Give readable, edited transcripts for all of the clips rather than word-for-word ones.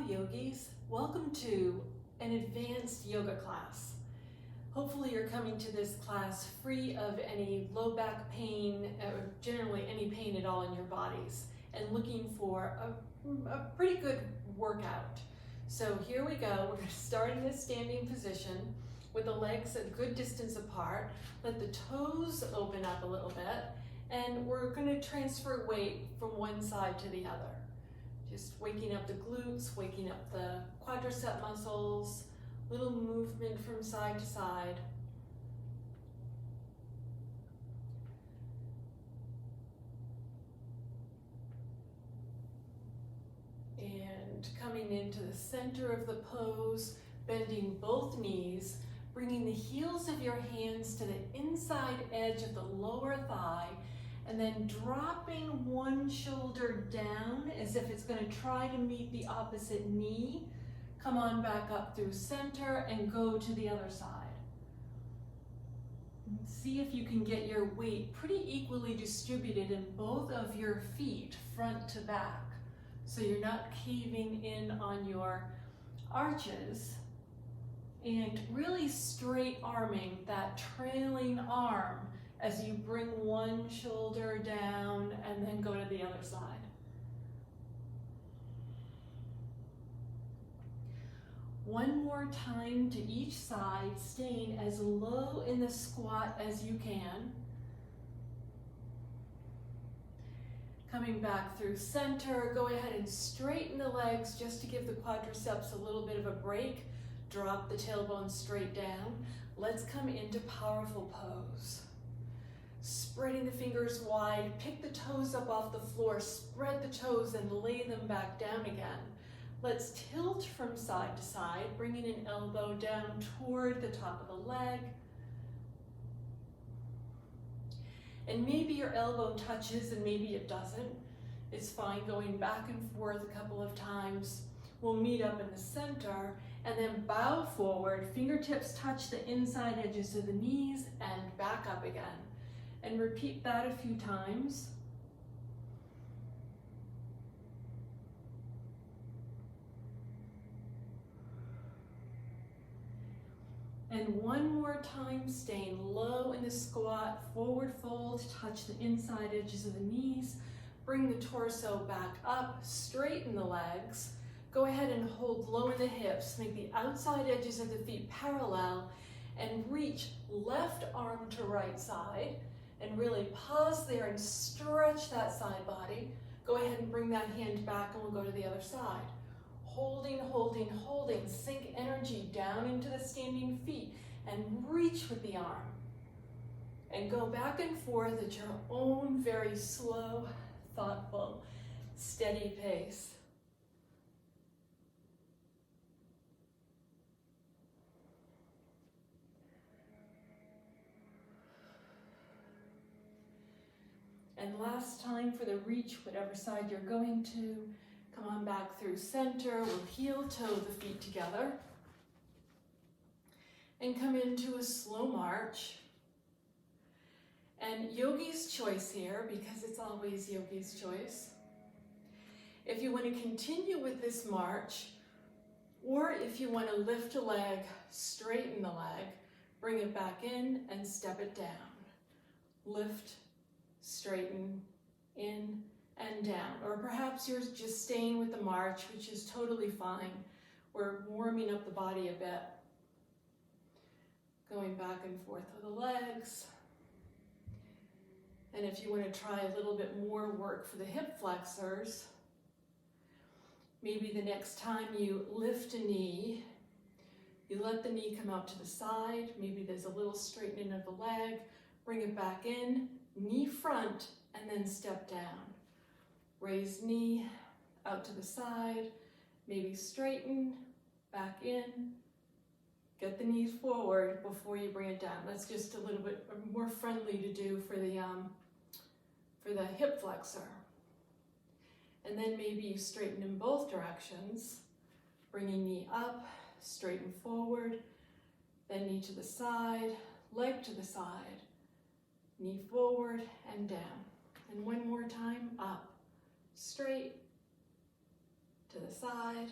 yogis. Welcome to an advanced yoga class. Hopefully you're coming to this class free of any low back pain or generally any pain at all in your bodies and looking for a pretty good workout. So here we go. We're going to start in this standing position with the legs a good distance apart. Let the toes open up a little bit, and we're going to transfer weight from one side to the other. Just waking up the glutes, waking up the quadricep muscles, little movement from side to side. And coming into the center of the pose, bending both knees, bringing the heels of your hands to the inside edge of the lower thigh, and then dropping one shoulder down as if it's going to try to meet the opposite knee. Come on back up through center and go to the other side. And see if you can get your weight pretty equally distributed in both of your feet, front to back, so you're not caving in on your arches, and really straight arming that trailing arm as you bring one shoulder down and then go to the other side. One more time to each side, staying as low in the squat as you can. Coming back through center, go ahead and straighten the legs just to give the quadriceps a little bit of a break. Drop the tailbone straight down. Let's come into powerful pose. Spreading the fingers wide, pick the toes up off the floor, spread the toes and lay them back down again. Let's tilt from side to side, bringing an elbow down toward the top of the leg. And maybe your elbow touches and maybe it doesn't. It's fine going back and forth a couple of times. We'll meet up in the center and then bow forward, fingertips touch the inside edges of the knees and back up again. And repeat that a few times. And one more time, staying low in the squat, forward fold, touch the inside edges of the knees, bring the torso back up, straighten the legs, go ahead and hold low in the hips, make the outside edges of the feet parallel, and reach left arm to right side, and really pause there and stretch that side body. Go ahead and bring that hand back and we'll go to the other side. Holding, holding, holding. Sink energy down into the standing feet and reach with the arm. And go back and forth at your own very slow, thoughtful, steady pace. And last time for the reach, whatever side you're going to. Come on back through center. We'll heel toe the feet together. And come into a slow march. And yogi's choice here, because it's always yogi's choice. If you want to continue with this march, or if you want to lift a leg, straighten the leg, bring it back in and step it down. Lift, straighten, in and down. Or perhaps you're just staying with the march, which is totally fine. We're warming up the body a bit. Going back and forth with the legs. And if you want to try a little bit more work for the hip flexors, maybe the next time you lift a knee, you let the knee come out to the side. Maybe there's a little straightening of the leg. Bring it back in. Knee front, and then step down. Raise knee, out to the side, maybe straighten, back in. Get the knees forward before you bring it down. That's just a little bit more friendly to do for the hip flexor. And then maybe you straighten in both directions, bringing knee up, straighten forward, then knee to the side, leg to the side, knee forward and down. And one more time, up, straight, to the side,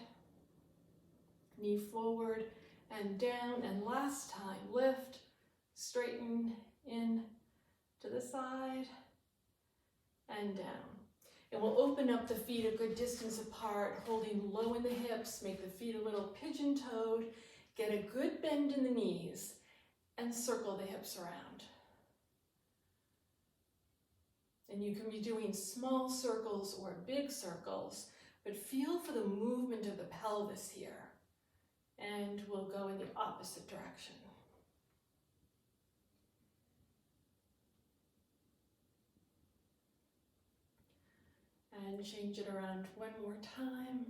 knee forward and down, and last time, lift, straighten, in, to the side, and down. And we'll open up the feet a good distance apart, holding low in the hips, make the feet a little pigeon-toed, get a good bend in the knees, and circle the hips around. And you can be doing small circles or big circles, but feel for the movement of the pelvis here. And we'll go in the opposite direction. And change it around one more time.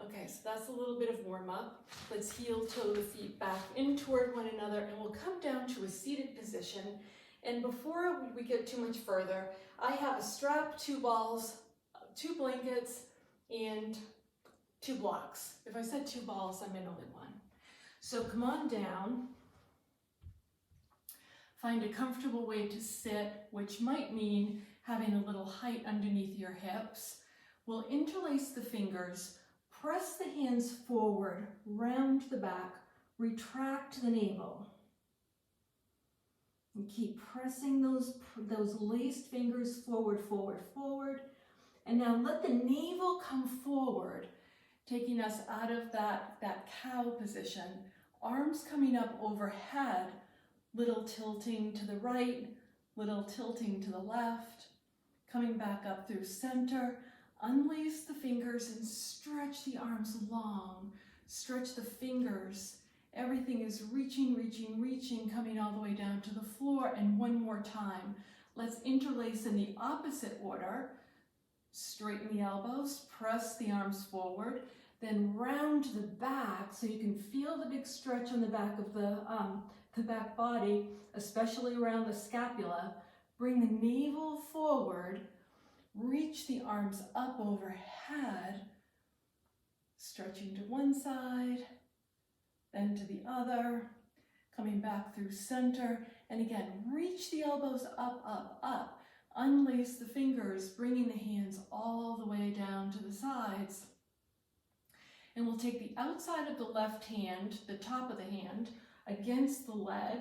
Okay, so that's a little bit of warm up. Let's heel toe the feet back in toward one another, and we'll come down to a seated position. And before we get too much further, I have a strap, 2 balls, 2 blankets, and 2 blocks. If I said 2 balls, I meant only 1. So come on down. Find a comfortable way to sit, which might mean having a little height underneath your hips. We'll interlace the fingers, press the hands forward, round the back, retract the navel. And keep pressing those laced fingers forward, forward, forward. And now let the navel come forward, taking us out of that cow position. Arms coming up overhead, little tilting to the right, little tilting to the left, coming back up through center. Unlace the fingers and stretch the arms long. Stretch the fingers. Everything is reaching, reaching, reaching, coming all the way down to the floor. And one more time. Let's interlace in the opposite order. Straighten the elbows, press the arms forward, then round the back so you can feel the big stretch on the back of the back body, especially around the scapula. Bring the navel forward. Reach the arms up overhead, stretching to one side, then to the other, coming back through center. And again, reach the elbows up, up, up. Unlace the fingers, bringing the hands all the way down to the sides. And we'll take the outside of the left hand, the top of the hand, against the leg.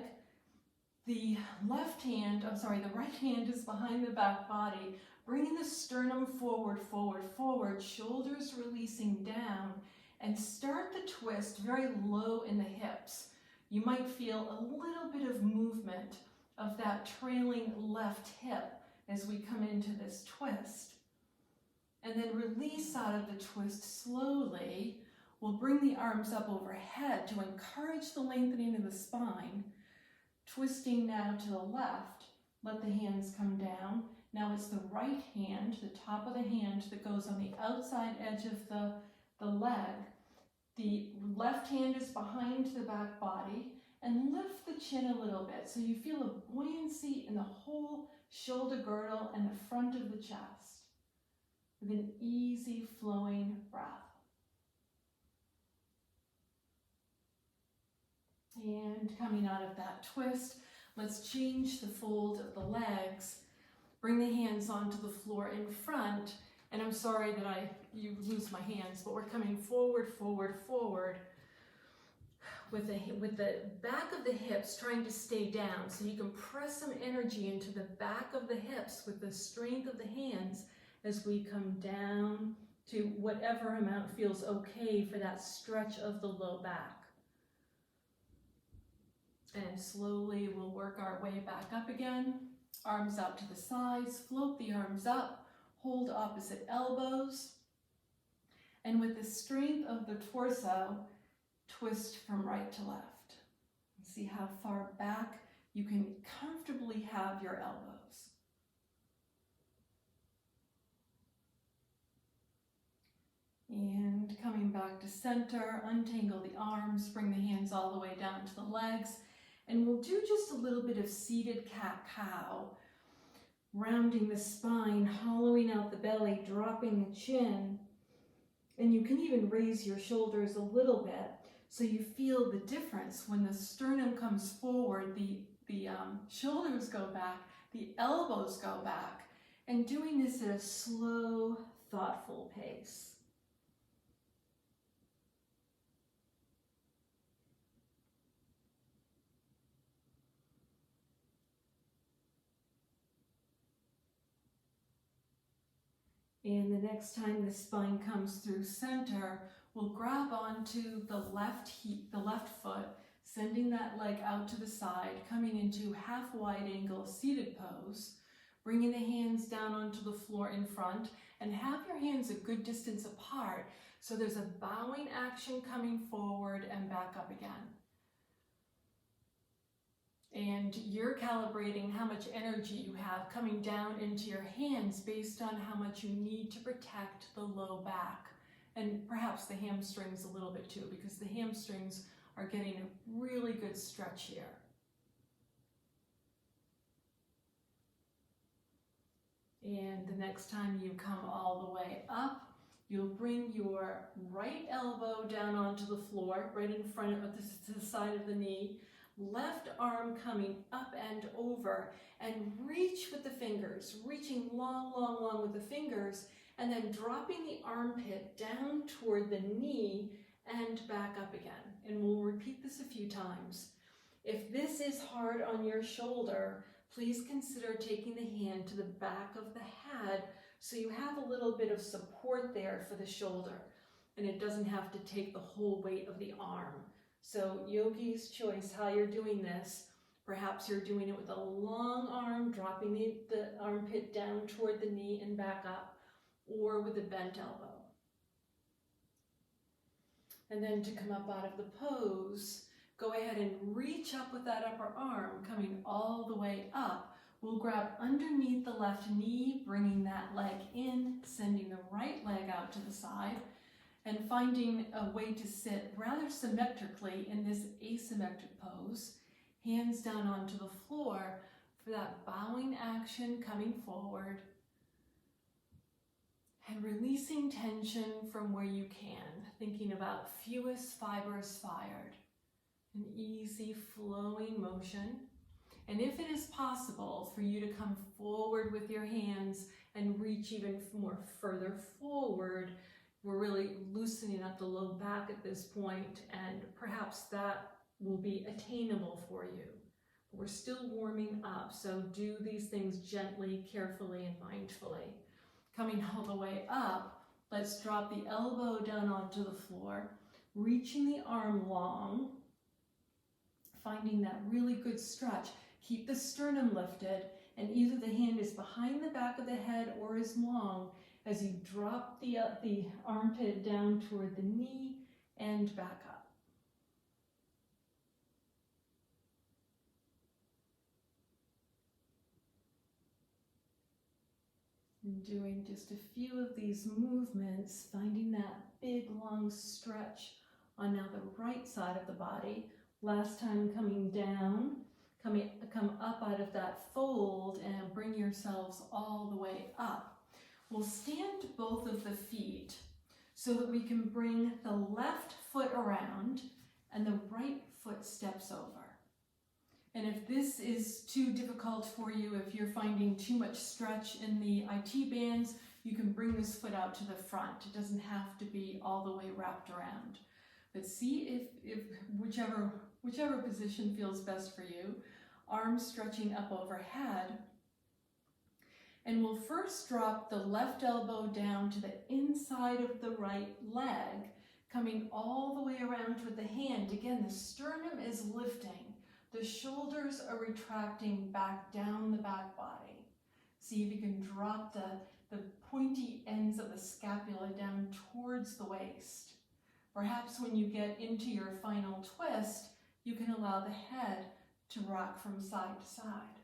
The right hand is behind the back body, bringing the sternum forward, forward, forward, shoulders releasing down, and start the twist very low in the hips. You might feel a little bit of movement of that trailing left hip as we come into this twist. And then release out of the twist slowly. We'll bring the arms up overhead to encourage the lengthening of the spine. Twisting now to the left, let the hands come down. Now it's the right hand, the top of the hand, that goes on the outside edge of the leg. The left hand is behind the back body, and lift the chin a little bit so you feel a buoyancy in the whole shoulder girdle and the front of the chest with an easy flowing breath. And coming out of that twist, let's change the fold of the legs. Bring the hands onto the floor in front. And I'm sorry that you lose my hands, but we're coming forward, forward, forward with the back of the hips trying to stay down. So you can press some energy into the back of the hips with the strength of the hands as we come down to whatever amount feels okay for that stretch of the low back. And slowly we'll work our way back up again. Arms out to the sides, float the arms up, hold opposite elbows. And with the strength of the torso, twist from right to left. See how far back you can comfortably have your elbows. And coming back to center, untangle the arms, bring the hands all the way down to the legs. And we'll do just a little bit of seated cat-cow, rounding the spine, hollowing out the belly, dropping the chin. And you can even raise your shoulders a little bit so you feel the difference. When the sternum comes forward, the shoulders go back, the elbows go back. And doing this at a slow, thoughtful pace. And the next time the spine comes through center, we'll grab onto the left foot, sending that leg out to the side, coming into half wide angle seated pose, bringing the hands down onto the floor in front, and have your hands a good distance apart so there's a bowing action coming forward and back up again. And you're calibrating how much energy you have coming down into your hands based on how much you need to protect the low back, and perhaps the hamstrings a little bit too, because the hamstrings are getting a really good stretch here. And the next time you come all the way up, you'll bring your right elbow down onto the floor, right in front of the side of the knee, left arm coming up and over, and reach with the fingers, reaching long, long, long with the fingers, and then dropping the armpit down toward the knee and back up again. And we'll repeat this a few times. If this is hard on your shoulder, please consider taking the hand to the back of the head so you have a little bit of support there for the shoulder, and it doesn't have to take the whole weight of the arm. So yogi's choice how you're doing this. Perhaps you're doing it with a long arm, dropping the armpit down toward the knee and back up, or with a bent elbow. And then to come up out of the pose, go ahead and reach up with that upper arm, coming all the way up. We'll grab underneath the left knee, bringing that leg in, sending the right leg out to the side, and finding a way to sit rather symmetrically in this asymmetric pose. Hands down onto the floor for that bowing action coming forward, and releasing tension from where you can, thinking about fewest fibers fired, an easy flowing motion. And if it is possible for you to come forward with your hands and reach even more further forward, we're really loosening up the low back at this point, and perhaps that will be attainable for you. We're still warming up, so do these things gently, carefully, and mindfully. Coming all the way up, let's drop the elbow down onto the floor, reaching the arm long, finding that really good stretch. Keep the sternum lifted, and either the hand is behind the back of the head or is long as you drop the armpit down toward the knee and back up. And doing just a few of these movements, finding that big long stretch on now the right side of the body. Last time coming down, come up out of that fold and bring yourselves all the way up. We'll stand both of the feet so that we can bring the left foot around and the right foot steps over. And if this is too difficult for you, if you're finding too much stretch in the IT bands, you can bring this foot out to the front. It doesn't have to be all the way wrapped around. But see if whichever position feels best for you. Arms stretching up overhead. And we'll first drop the left elbow down to the inside of the right leg, coming all the way around with the hand. Again, the sternum is lifting. The shoulders are retracting back down the back body. See if you can drop the pointy ends of the scapula down towards the waist. Perhaps when you get into your final twist, you can allow the head to rock from side to side.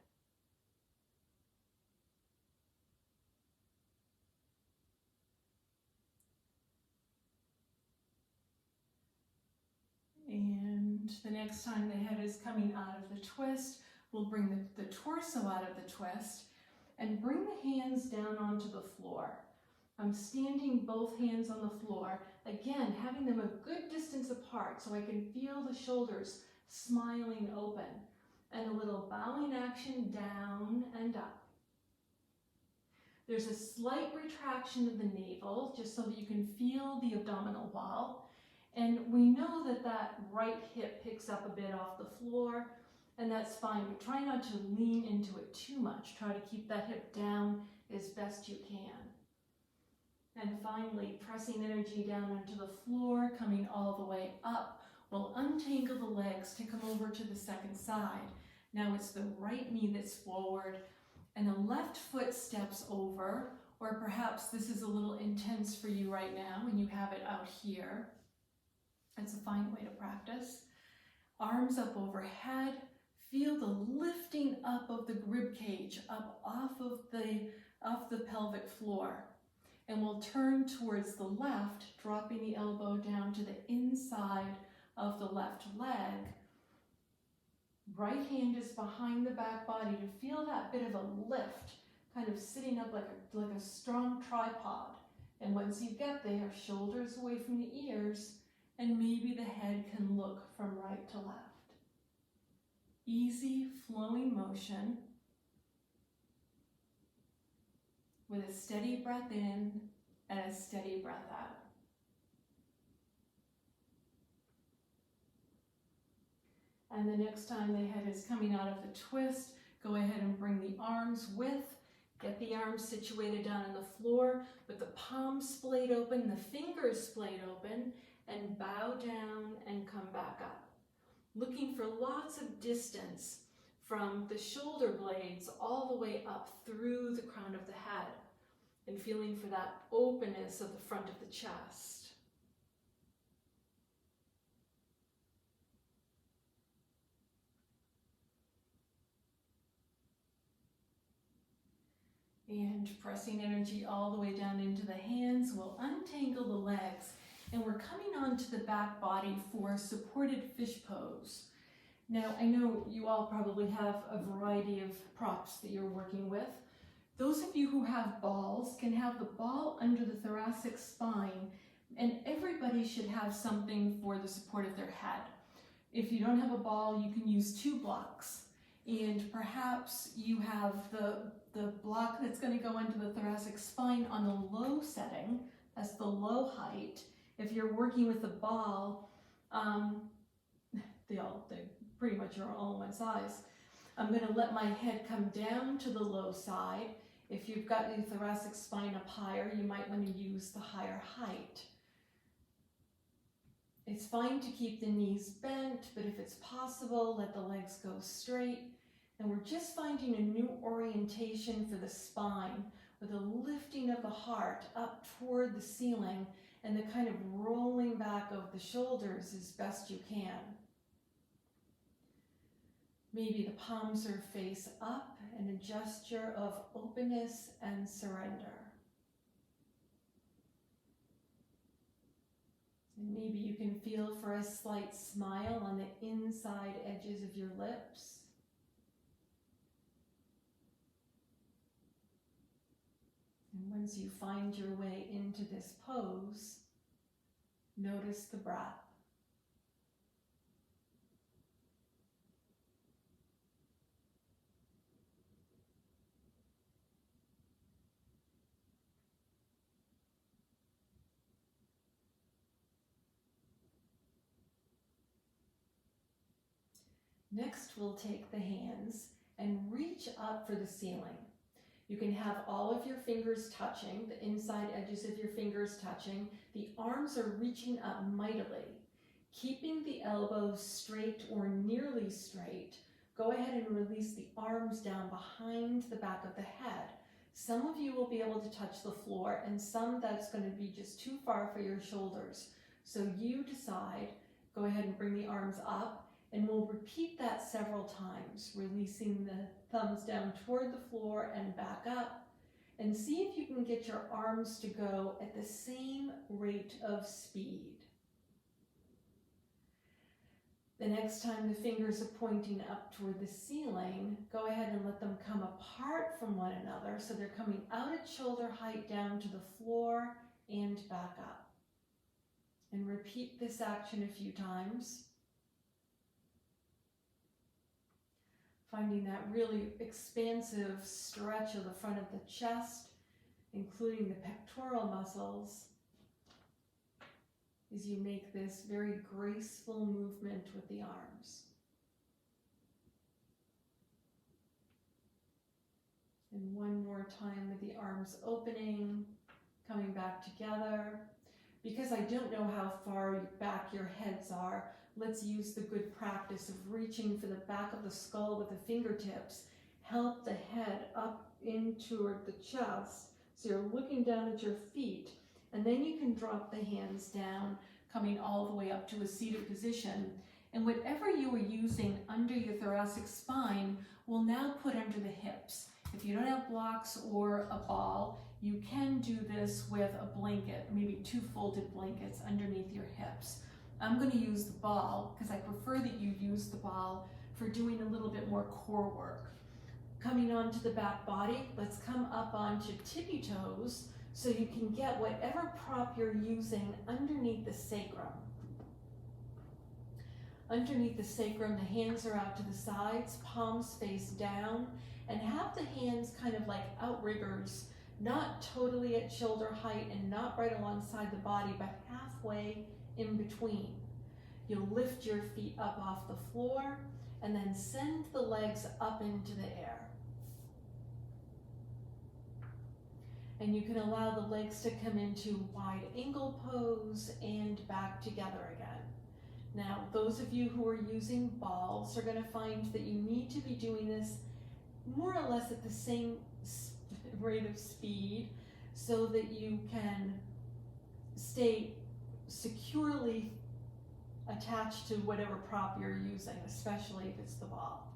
And the next time the head is coming out of the twist, we'll bring the torso out of the twist and bring the hands down onto the floor. I'm standing both hands on the floor, again, having them a good distance apart so I can feel the shoulders smiling open, and a little bowing action down and up. There's a slight retraction of the navel, just so that you can feel the abdominal wall. And we know that that right hip picks up a bit off the floor, and that's fine, but try not to lean into it too much. Try to keep that hip down as best you can. And finally, pressing energy down onto the floor, coming all the way up. We'll untangle the legs to come over to the second side. Now it's the right knee that's forward, and the left foot steps over, or perhaps this is a little intense for you right now and you have it out here. That's a fine way to practice. Arms up overhead. Feel the lifting up of the rib cage, up off the pelvic floor. And we'll turn towards the left, dropping the elbow down to the inside of the left leg. Right hand is behind the back body to feel that bit of a lift, kind of sitting up like a strong tripod. And once you get there, shoulders away from the ears, and maybe the head can look from right to left. Easy flowing motion with a steady breath in and a steady breath out. And the next time the head is coming out of the twist, go ahead and bring the arms with. Get the arms situated down on the floor with the palms splayed open, the fingers splayed open, and bow down and come back up. Looking for lots of distance from the shoulder blades all the way up through the crown of the head, and feeling for that openness of the front of the chest. And pressing energy all the way down into the hands, we'll untangle the legs, and we're coming onto the back body for supported fish pose. Now, I know you all probably have a variety of props that you're working with. Those of you who have balls can have the ball under the thoracic spine, and everybody should have something for the support of their head. If you don't have a ball, you can use 2 blocks, and perhaps you have the block that's going to go into the thoracic spine on the low setting. That's the low height. If you're working with the ball, they pretty much are all one size. I'm going to let my head come down to the low side. If you've got your thoracic spine up higher, you might want to use the higher height. It's fine to keep the knees bent, but if it's possible, let the legs go straight. And we're just finding a new orientation for the spine, with a lifting of the heart up toward the ceiling and the kind of rolling back of the shoulders as best you can. Maybe the palms are face up, and a gesture of openness and surrender. And maybe you can feel for a slight smile on the inside edges of your lips. And once you find your way into this pose, notice the breath. Next, we'll take the hands and reach up for the ceiling. You can have all of your fingers touching, the inside edges of your fingers touching. The arms are reaching up mightily. Keeping the elbows straight or nearly straight, go ahead and release the arms down behind the back of the head. Some of you will be able to touch the floor, and some that's going to be just too far for your shoulders. So you decide. Go ahead and bring the arms up, and we'll repeat that several times, releasing the thumbs down toward the floor and back up. And see if you can get your arms to go at the same rate of speed. The next time the fingers are pointing up toward the ceiling, go ahead and let them come apart from one another so they're coming out at shoulder height down to the floor and back up. And repeat this action a few times. Finding that really expansive stretch of the front of the chest including the pectoral muscles, as you make this very graceful movement with the arms. And one more time with the arms opening, coming back together. Because I don't know how far back your heads are, let's use the good practice of reaching for the back of the skull with the fingertips. Help the head up in toward the chest. So you're looking down at your feet, and then you can drop the hands down, coming all the way up to a seated position. And whatever you are using under your thoracic spine will now put under the hips. If you don't have blocks or a ball, you can do this with a blanket, maybe 2 folded blankets underneath your hips. I'm going to use the ball because I prefer that you use the ball for doing a little bit more core work. Coming onto the back body, let's come up onto tippy toes so you can get whatever prop you're using underneath the sacrum. Underneath the sacrum, the hands are out to the sides, palms face down, and have the hands kind of like outriggers, not totally at shoulder height and not right alongside the body, but halfway in between. You'll lift your feet up off the floor and then send the legs up into the air. And you can allow the legs to come into wide angle pose and back together again. Now, those of you who are using balls are going to find that you need to be doing this more or less at the same rate of speed so that you can stay securely attached to whatever prop you're using, especially if it's the ball.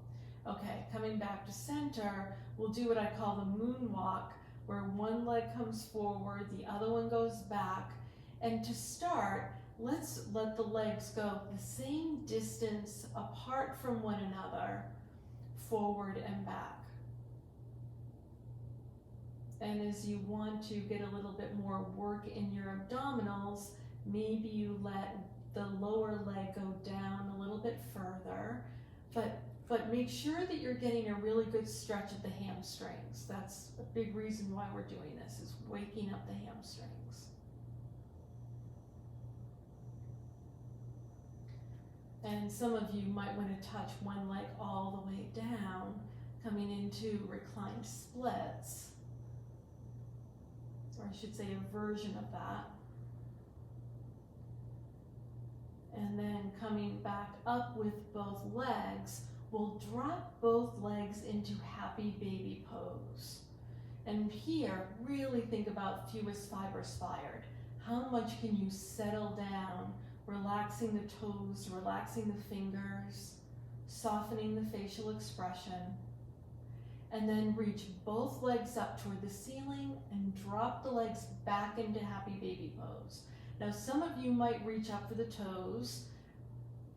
Okay, coming back to center, we'll do what I call the moonwalk, where one leg comes forward, the other one goes back. And to start, let's let the legs go the same distance apart from one another, forward and back. And as you want to get a little bit more work in your abdominals, maybe you let the lower leg go down a little bit further, but make sure that you're getting a really good stretch of the hamstrings. That's a big reason why we're doing this, is waking up the hamstrings. And some of you might want to touch one leg all the way down, coming into reclined splits, or I should say a version of that. And then coming back up with both legs, we'll drop both legs into happy baby pose. And here, really think about fewest fibers fired. How much can you settle down, relaxing the toes, relaxing the fingers, softening the facial expression, and then reach both legs up toward the ceiling and drop the legs back into happy baby pose. Now, some of you might reach up for the toes.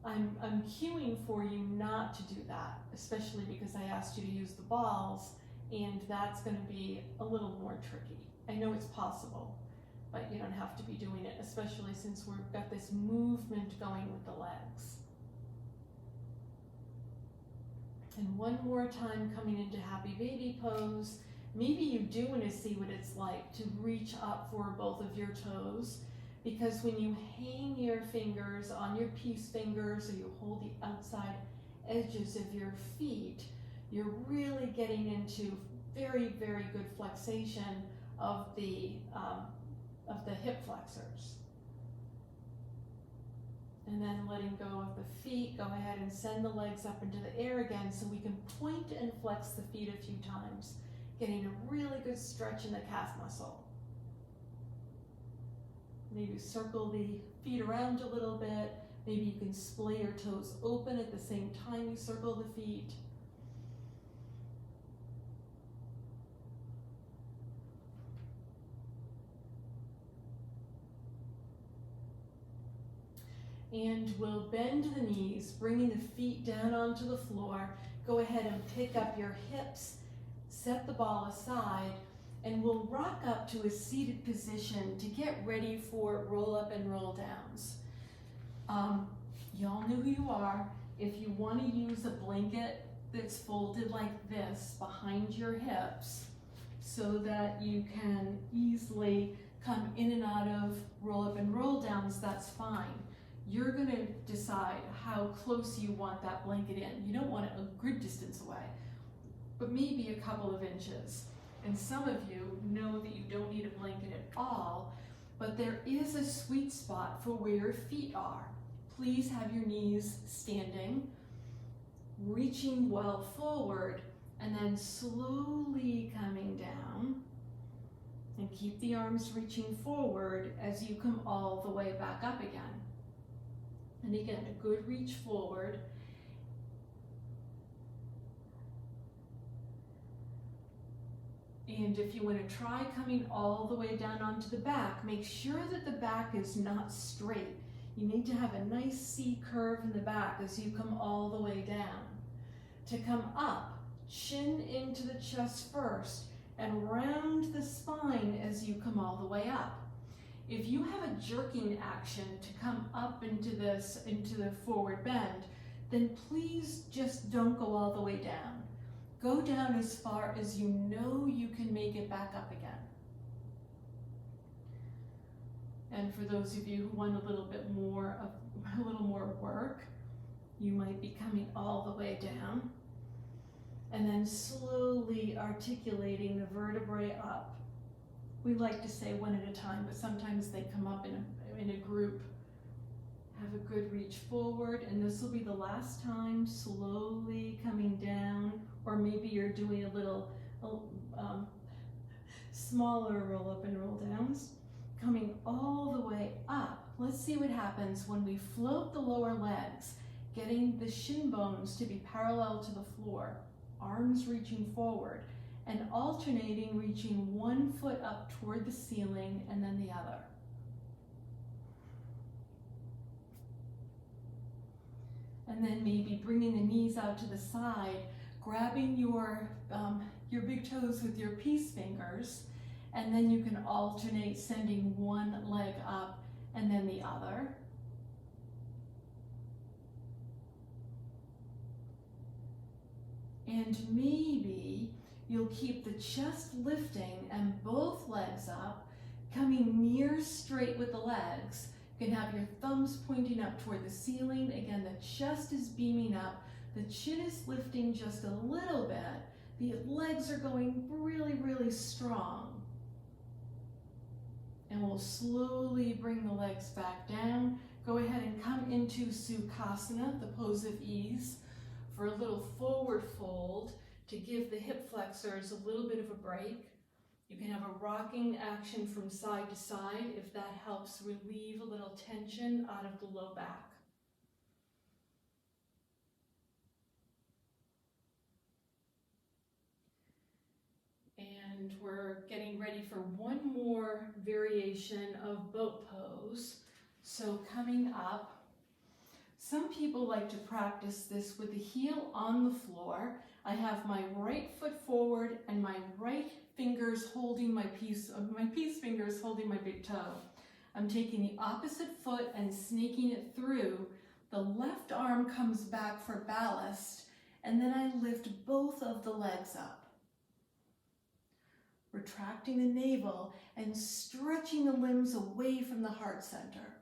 I'm cueing for you not to do that, especially because I asked you to use the balls, and that's going to be a little more tricky. I know it's possible, but you don't have to be doing it, especially since we've got this movement going with the legs. And one more time, coming into happy baby pose. Maybe you do want to see what it's like to reach up for both of your toes, because when you hang your fingers on your peace fingers or you hold the outside edges of your feet, you're really getting into very, very good flexation of the hip flexors. And then letting go of the feet, go ahead and send the legs up into the air again so we can point and flex the feet a few times, getting a really good stretch in the calf muscle. Maybe circle the feet around a little bit. Maybe you can splay your toes open at the same time you circle the feet. And we'll bend the knees, bringing the feet down onto the floor. Go ahead and pick up your hips, set the ball aside, and we'll rock up to a seated position to get ready for roll up and roll downs. Y'all know who you are. If you want to use a blanket that's folded like this behind your hips, so that you can easily come in and out of roll up and roll downs, that's fine. You're going to decide how close you want that blanket in. You don't want it a good distance away, but maybe a couple of inches. And some of you know that you don't need a blanket at all, but there is a sweet spot for where your feet are. Please have your knees standing, reaching well forward, and then slowly coming down. And keep the arms reaching forward as you come all the way back up again. And again, a good reach forward. And if you want to try coming all the way down onto the back, make sure that the back is not straight. You need to have a nice C curve in the back as you come all the way down. To come up, chin into the chest first and round the spine as you come all the way up. If you have a jerking action to come up into the forward bend, then please just don't go all the way down. Go down as far as you know you can make it back up again. And for those of you who want a little more work, you might be coming all the way down and then slowly articulating the vertebrae up. We like to say one at a time, but sometimes they come up in a group. Have a good reach forward, and this will be the last time, slowly coming down, or maybe you're doing a little smaller roll up and roll downs, coming all the way up. Let's see what happens when we float the lower legs, getting the shin bones to be parallel to the floor, arms reaching forward, and alternating, reaching one foot up toward the ceiling and then the other. And then maybe bringing the knees out to the side, grabbing your big toes with your peace fingers, and then you can alternate sending one leg up and then the other. And maybe you'll keep the chest lifting and both legs up, coming near straight with the legs. You can have your thumbs pointing up toward the ceiling. Again, the chest is beaming up. The chin is lifting just a little bit. The legs are going really, really strong. And we'll slowly bring the legs back down. Go ahead and come into Sukhasana, the pose of ease, for a little forward fold to give the hip flexors a little bit of a break. You can have a rocking action from side to side if that helps relieve a little tension out of the low back. And we're getting ready for one more variation of boat pose. So coming up, some people like to practice this with the heel on the floor. I have my right foot forward and my right fingers holding my peace fingers holding my big toe. I'm taking the opposite foot and snaking it through. The left arm comes back for ballast, and then I lift both of the legs up. Retracting the navel and stretching the limbs away from the heart center.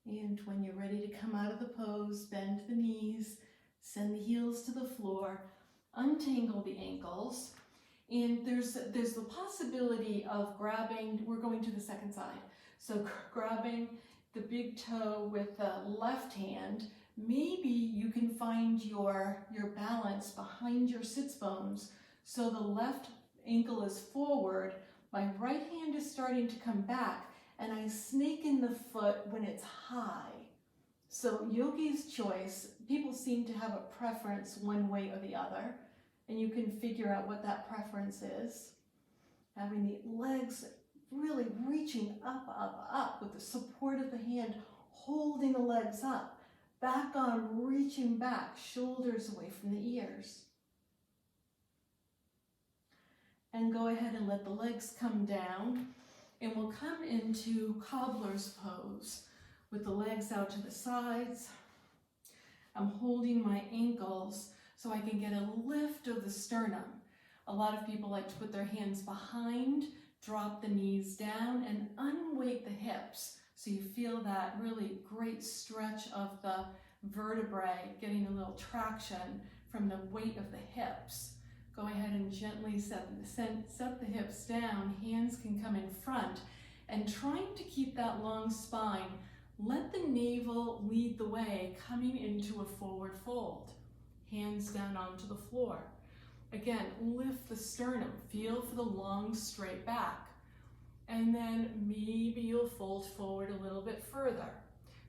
And when you're ready to come out of the pose, bend the knees, send the heels to the floor, untangle the ankles, and there's the possibility of grabbing, we're going to the second side, so grabbing the big toe with the left hand. Maybe you can find your balance behind your sits bones, so the left ankle is forward, my right hand is starting to come back, and I snake in the foot when it's high. So yogi's choice, people seem to have a preference one way or the other, and you can figure out what that preference is. Having the legs really reaching up, up, up with the support of the hand, holding the legs up, back arm reaching back, shoulders away from the ears. And go ahead and let the legs come down. And we'll come into Cobbler's pose with the legs out to the sides. I'm holding my ankles so I can get a lift of the sternum. A lot of people like to put their hands behind, drop the knees down, and unweight the hips. So you feel that really great stretch of the vertebrae, getting a little traction from the weight of the hips. Go ahead and gently set the hips down. Hands can come in front. And trying to keep that long spine, let the navel lead the way, coming into a forward fold. Hands down onto the floor. Again, lift the sternum. Feel for the long, straight back. And then maybe you'll fold forward a little bit further.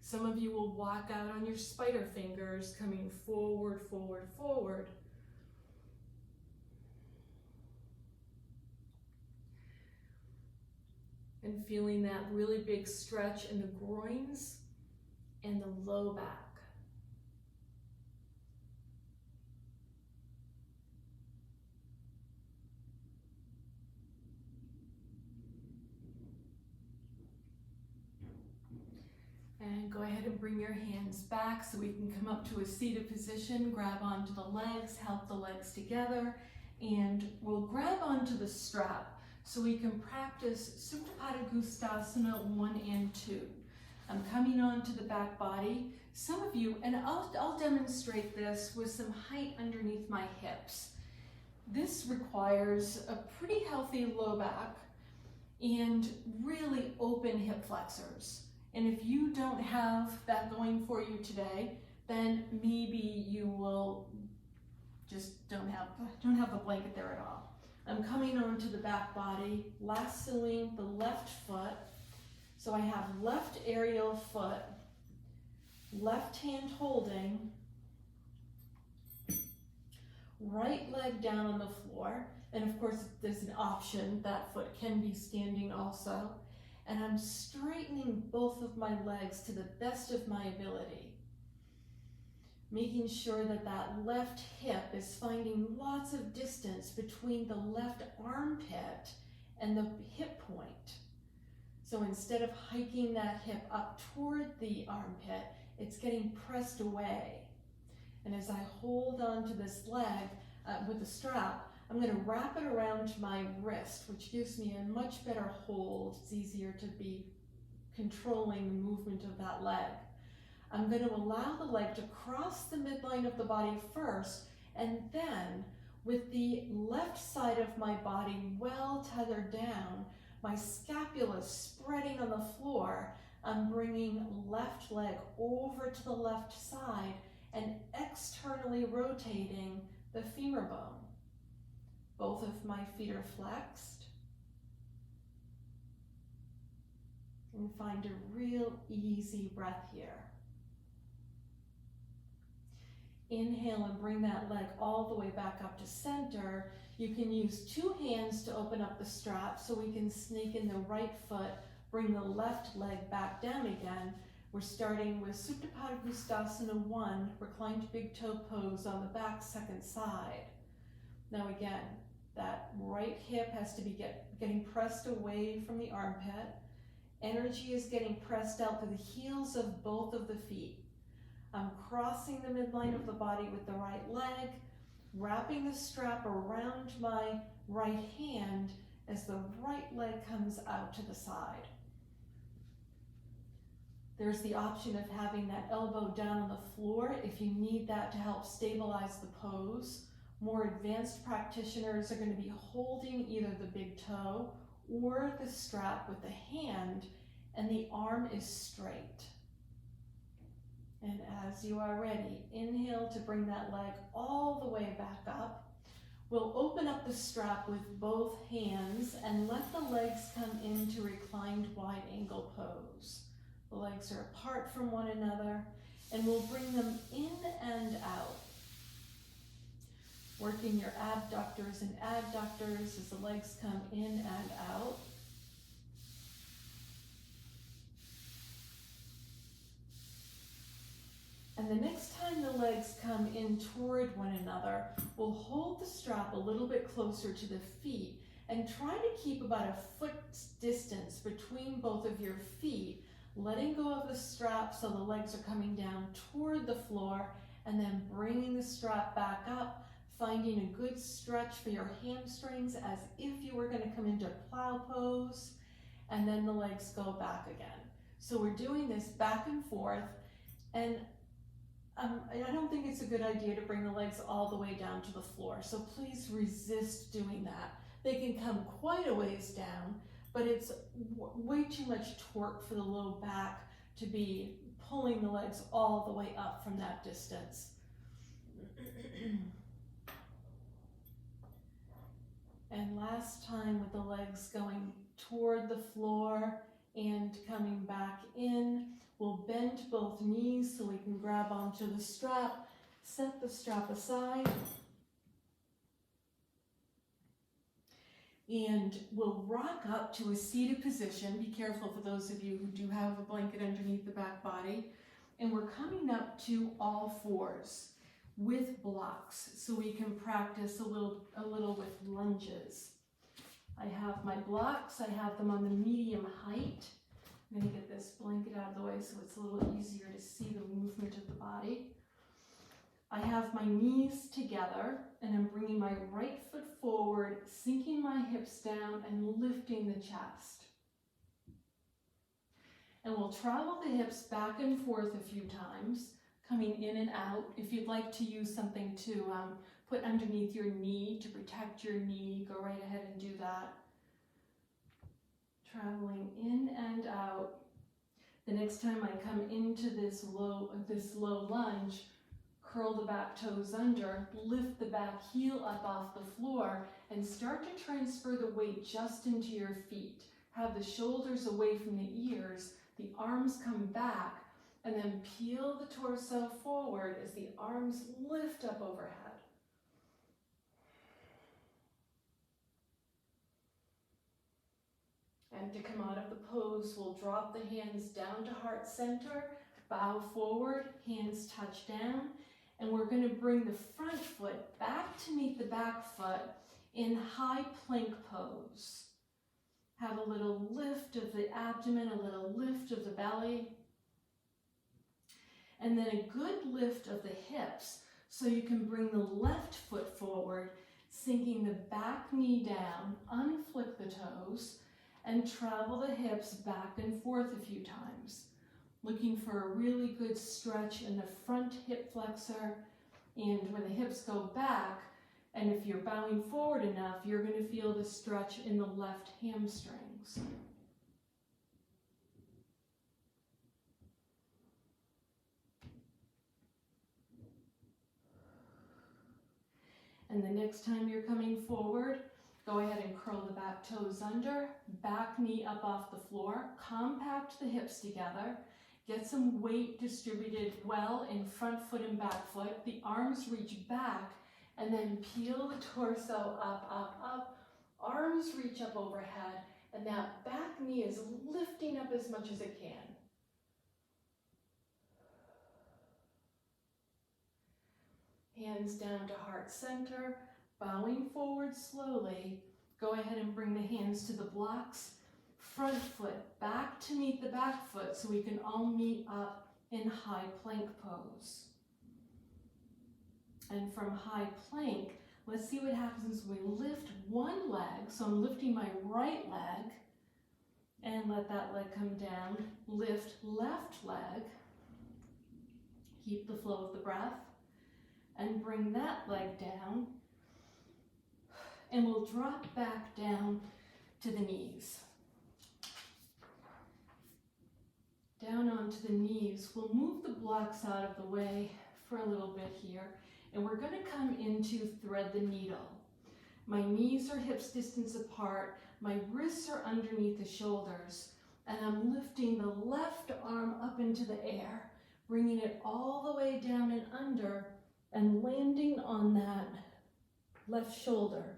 Some of you will walk out on your spider fingers, coming forward, forward, forward. And feeling that really big stretch in the groins and the low back. And go ahead and bring your hands back so we can come up to a seated position, grab onto the legs, help the legs together, and we'll grab onto the strap so we can practice Sukhasana 1 and 2. I'm coming onto the back body. Some of you, and I'll demonstrate this with some height underneath my hips. This requires a pretty healthy low back and really open hip flexors. And if you don't have that going for you today, then maybe you will just don't have the blanket there at all. I'm coming onto the back body, lassoing the left foot. So I have left aerial foot, left hand holding, right leg down on the floor. And of course, there's an option, that foot can be standing also. And I'm straightening both of my legs to the best of my ability. Making sure that that left hip is finding lots of distance between the left armpit and the hip point. So instead of hiking that hip up toward the armpit, it's getting pressed away. And as I hold on to this leg with the strap, I'm going to wrap it around my wrist, which gives me a much better hold. It's easier to be controlling the movement of that leg. I'm going to allow the leg to cross the midline of the body first, and then with the left side of my body well tethered down, my scapula spreading on the floor, I'm bringing left leg over to the left side and externally rotating the femur bone. Both of my feet are flexed. And find a real easy breath here. Inhale and bring that leg all the way back up to center. You can use two hands to open up the strap so we can snake in the right foot, bring the left leg back down again. We're starting with Sukhasana 1, reclined big toe pose on the back, second side. Now again, that right hip has to be getting pressed away from the armpit. Energy is getting pressed out through the heels of both of the feet. I'm crossing the midline of the body with the right leg, wrapping the strap around my right hand as the right leg comes out to the side. There's the option of having that elbow down on the floor if you need that to help stabilize the pose. More advanced practitioners are going to be holding either the big toe or the strap with the hand, and the arm is straight. And as you are ready, inhale to bring that leg all the way back up. We'll open up the strap with both hands and let the legs come into reclined wide angle pose. The legs are apart from one another, and we'll bring them in and out. Working your abductors and adductors as the legs come in and out. And the next time the legs come in toward one another, we'll hold the strap a little bit closer to the feet and try to keep about a foot's distance between both of your feet, letting go of the strap so the legs are coming down toward the floor and then bringing the strap back up, finding a good stretch for your hamstrings as if you were going to come into plow pose, and then the legs go back again. So we're doing this back and forth, and I don't think it's a good idea to bring the legs all the way down to the floor, so please resist doing that. They can come quite a ways down, but it's way too much torque for the low back to be pulling the legs all the way up from that distance. And last time with the legs going toward the floor and coming back in, we'll bend both knees so we can grab onto the strap, set the strap aside, and we'll rock up to a seated position. Be careful for those of you who do have a blanket underneath the back body. And we're coming up to all fours with blocks so we can practice a little with lunges. I have my blocks, I have them on the medium height. I'm going to get this blanket out of the way so it's a little easier to see the movement of the body. I have my knees together and I'm bringing my right foot forward, sinking my hips down and lifting the chest. And we'll travel the hips back and forth a few times, coming in and out. If you'd like to use something to put underneath your knee to protect your knee, go right ahead and do that. Traveling in and out. The next time I come into this low lunge, curl the back toes under, lift the back heel up off the floor, and start to transfer the weight just into your feet. Have the shoulders away from the ears, the arms come back, and then peel the torso forward as the arms lift up overhead. And to come out of the pose, we'll drop the hands down to heart center, bow forward, hands touch down, and we're going to bring the front foot back to meet the back foot in high plank pose. Have a little lift of the abdomen, a little lift of the belly, and then a good lift of the hips so you can bring the left foot forward, sinking the back knee down, unflick the toes, and travel the hips back and forth a few times. Looking for a really good stretch in the front hip flexor, and when the hips go back, and if you're bowing forward enough, you're going to feel the stretch in the left hamstrings. And the next time you're coming forward, go ahead and curl the back toes under, back knee up off the floor, compact the hips together, get some weight distributed well in front foot and back foot, the arms reach back, and then peel the torso up, up, up, arms reach up overhead, and that back knee is lifting up as much as it can. Hands down to heart center, bowing forward slowly. Go ahead and bring the hands to the blocks. Front foot back to meet the back foot so we can all meet up in high plank pose. And from high plank, let's see what happens when we lift one leg. So I'm lifting my right leg and let that leg come down. Lift left leg. Keep the flow of the breath. And bring that leg down. And we'll drop back down to the knees. Down onto the knees. We'll move the blocks out of the way for a little bit here. And we're going to come into thread the needle. My knees are hips distance apart. My wrists are underneath the shoulders. And I'm lifting the left arm up into the air, bringing it all the way down and under, and landing on that left shoulder.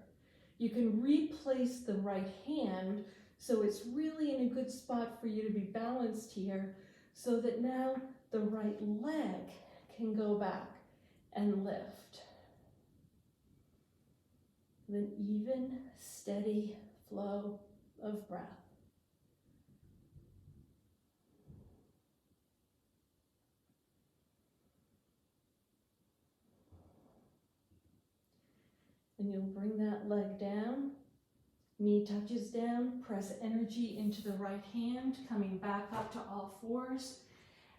You can replace the right hand so it's really in a good spot for you to be balanced here, so that now the right leg can go back and lift. An even, steady flow of breath. And you'll bring that leg down, knee touches down, press energy into the right hand, coming back up to all fours.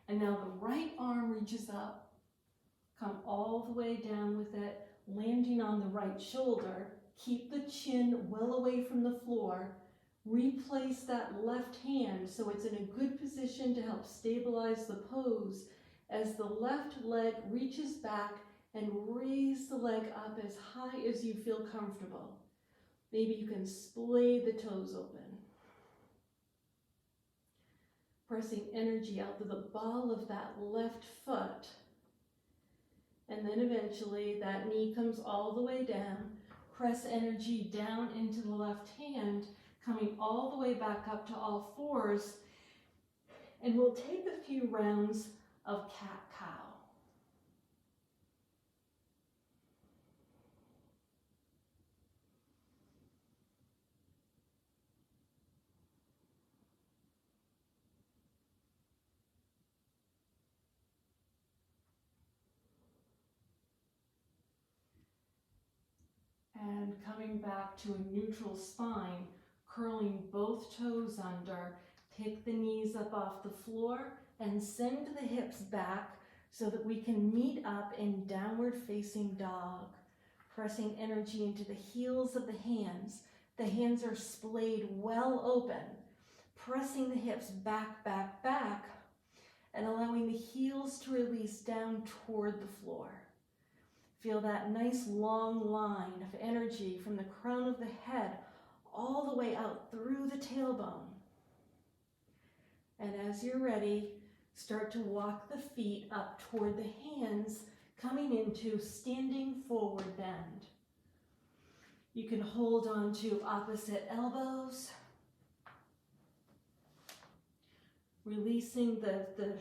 And now the right arm reaches up, come all the way down with it, landing on the right shoulder. Keep the chin well away from the floor. Replace that left hand so it's in a good position to help stabilize the pose as the left leg reaches back and raise the leg up as high as you feel comfortable. Maybe you can splay the toes open. Pressing energy out to the ball of that left foot. And then eventually that knee comes all the way down. Press energy down into the left hand, coming all the way back up to all fours. And we'll take a few rounds of cat-cow. And coming back to a neutral spine, curling both toes under, pick the knees up off the floor and send the hips back so that we can meet up in downward facing dog. Pressing energy into the heels of the hands. The hands are splayed well open. Pressing the hips back, back, back, and allowing the heels to release down toward the floor. Feel that nice long line of energy from the crown of the head all the way out through the tailbone. And as you're ready, start to walk the feet up toward the hands, coming into standing forward bend. You can hold on to opposite elbows, releasing the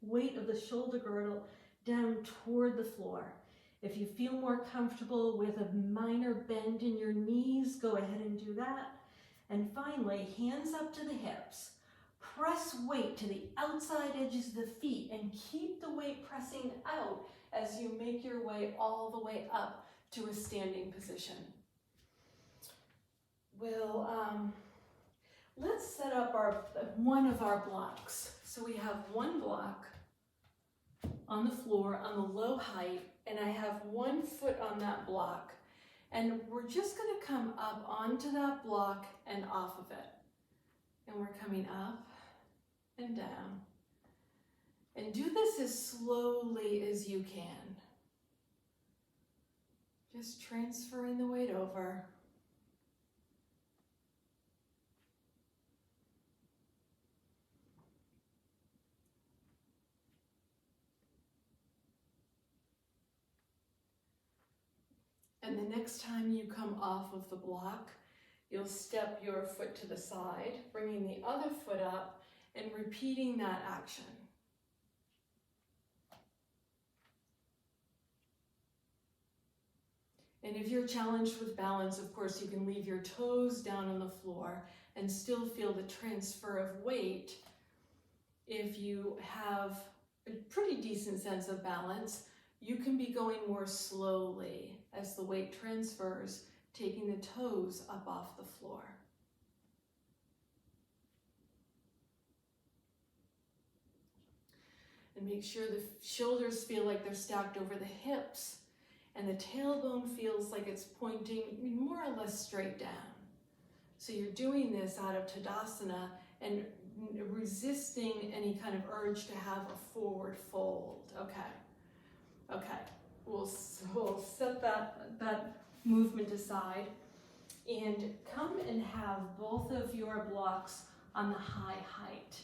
weight of the shoulder girdle down toward the floor. If you feel more comfortable with a minor bend in your knees, go ahead and do that. And finally, hands up to the hips. Press weight to the outside edges of the feet and keep the weight pressing out as you make your way all the way up to a standing position. Let's set up one of our blocks. So we have one block on the floor on the low height, and I have 1 foot on that block. And we're just gonna come up onto that block and off of it. And we're coming up and down. And do this as slowly as you can. Just transferring the weight over. And the next time you come off of the block, you'll step your foot to the side, bringing the other foot up and repeating that action. And if you're challenged with balance, of course, you can leave your toes down on the floor and still feel the transfer of weight. If you have a pretty decent sense of balance, you can be going more slowly as the weight transfers, taking the toes up off the floor. And make sure the shoulders feel like they're stacked over the hips, and the tailbone feels like it's pointing more or less straight down. So you're doing this out of Tadasana and resisting any kind of urge to have a forward fold. Okay, we'll set that movement aside and come and have both of your blocks on the high height.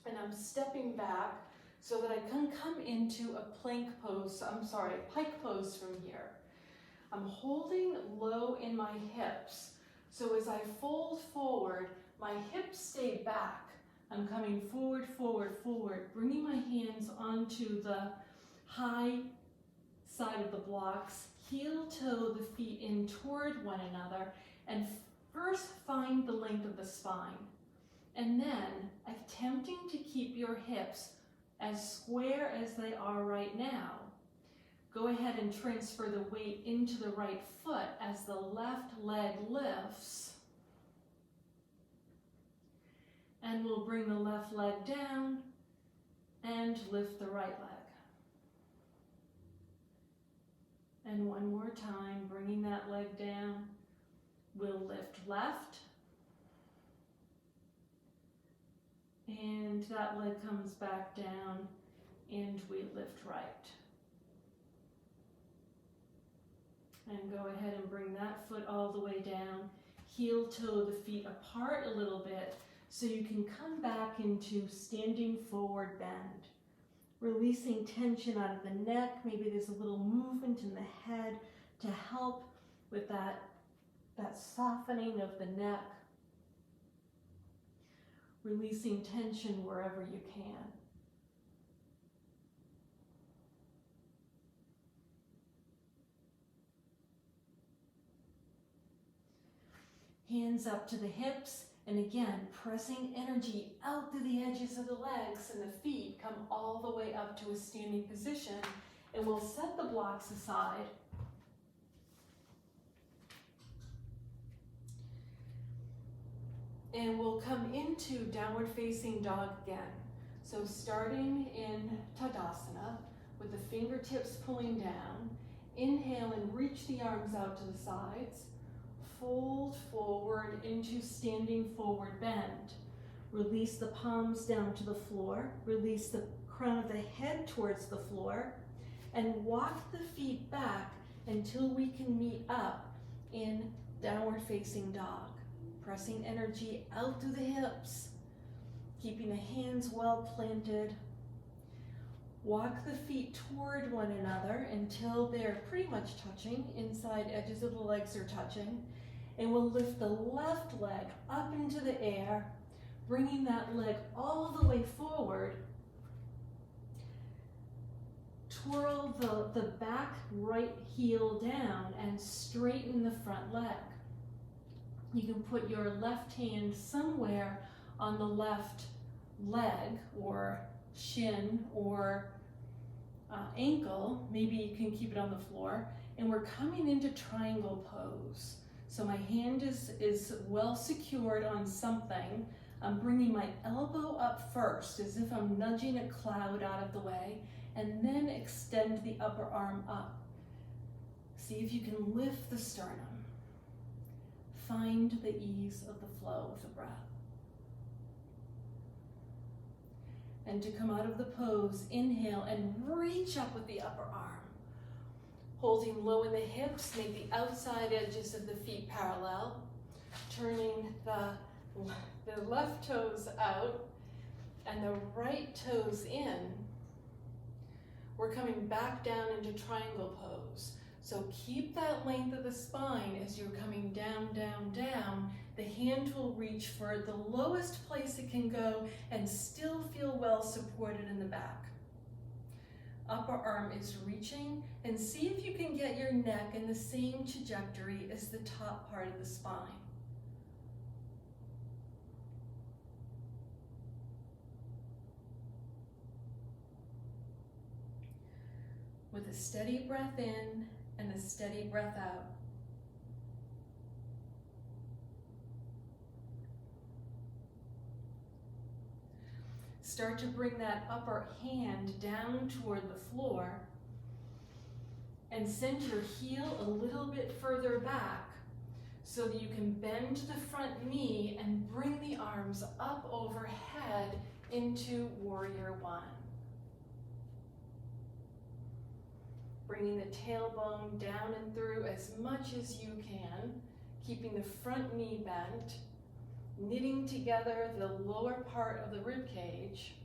And I'm stepping back so that I can come into a pike pose from here. I'm holding low in my hips. So as I fold forward, my hips stay back. I'm coming forward, forward, forward, bringing my hands onto the high side of the blocks, heel toe the feet in toward one another, and first find the length of the spine. And then attempting to keep your hips as square as they are right now, Go ahead and transfer the weight into the right foot as the left leg lifts. And we'll bring the left leg down and lift the right leg. And one more time, bringing that leg down. We'll lift left. And that leg comes back down and we lift right. And go ahead and bring that foot all the way down. Heel toe the feet apart a little bit so you can come back into standing forward bend. Releasing tension out of the neck. Maybe there's a little movement in the head to help with that softening of the neck. Releasing tension wherever you can. Hands up to the hips, and again, pressing energy out through the edges of the legs, and the feet come all the way up to a standing position, and we'll set the blocks aside. And we'll come into downward facing dog again. So starting in Tadasana, with the fingertips pulling down, inhale and reach the arms out to the sides. Fold forward into standing forward bend. Release the palms down to the floor. Release the crown of the head towards the floor. And walk the feet back until we can meet up in downward facing dog. Pressing energy out through the hips. Keeping the hands well planted. Walk the feet toward one another until they're pretty much touching. Inside edges of the legs are touching. And we'll lift the left leg up into the air, bringing that leg all the way forward. Twirl the back right heel down and straighten the front leg. You can put your left hand somewhere on the left leg or shin or ankle. Maybe you can keep it on the floor. And we're coming into triangle pose. So my hand is well secured on something. I'm bringing my elbow up first as if I'm nudging a cloud out of the way, and then extend the upper arm up. See if you can lift the sternum. Find the ease of the flow of the breath. And to come out of the pose, inhale and reach up with the upper arm. Holding low in the hips, make the outside edges of the feet parallel. Turning the left toes out and the right toes in. We're coming back down into triangle pose. So keep that length of the spine as you're coming down, down, down. The hand will reach for the lowest place it can go and still feel well supported in the back. Upper arm is reaching, and see if you can get your neck in the same trajectory as the top part of the spine. With a steady breath in and a steady breath out. Start to bring that upper hand down toward the floor and send your heel a little bit further back so that you can bend the front knee and bring the arms up overhead into Warrior One. Bringing the tailbone down and through as much as you can, keeping the front knee bent. Knitting together the lower part of the rib cage,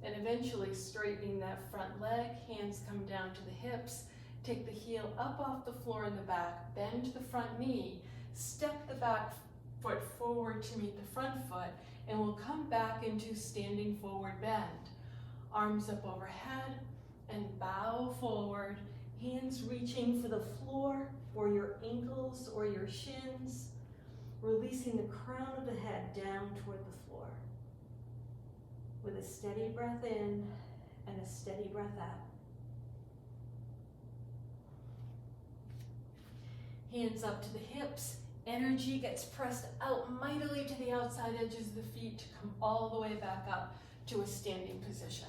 and eventually straightening that front leg. Hands come down to the hips. Take the heel up off the floor in the back, bend the front knee, step the back foot forward to meet the front foot, and we'll come back into standing forward bend. Arms up overhead and bow forward, hands reaching for the floor or your ankles or your shins, releasing the crown of the head down toward the floor. With a steady breath in and a steady breath out. Hands up to the hips. Energy gets pressed out mightily to the outside edges of the feet to come all the way back up to a standing position.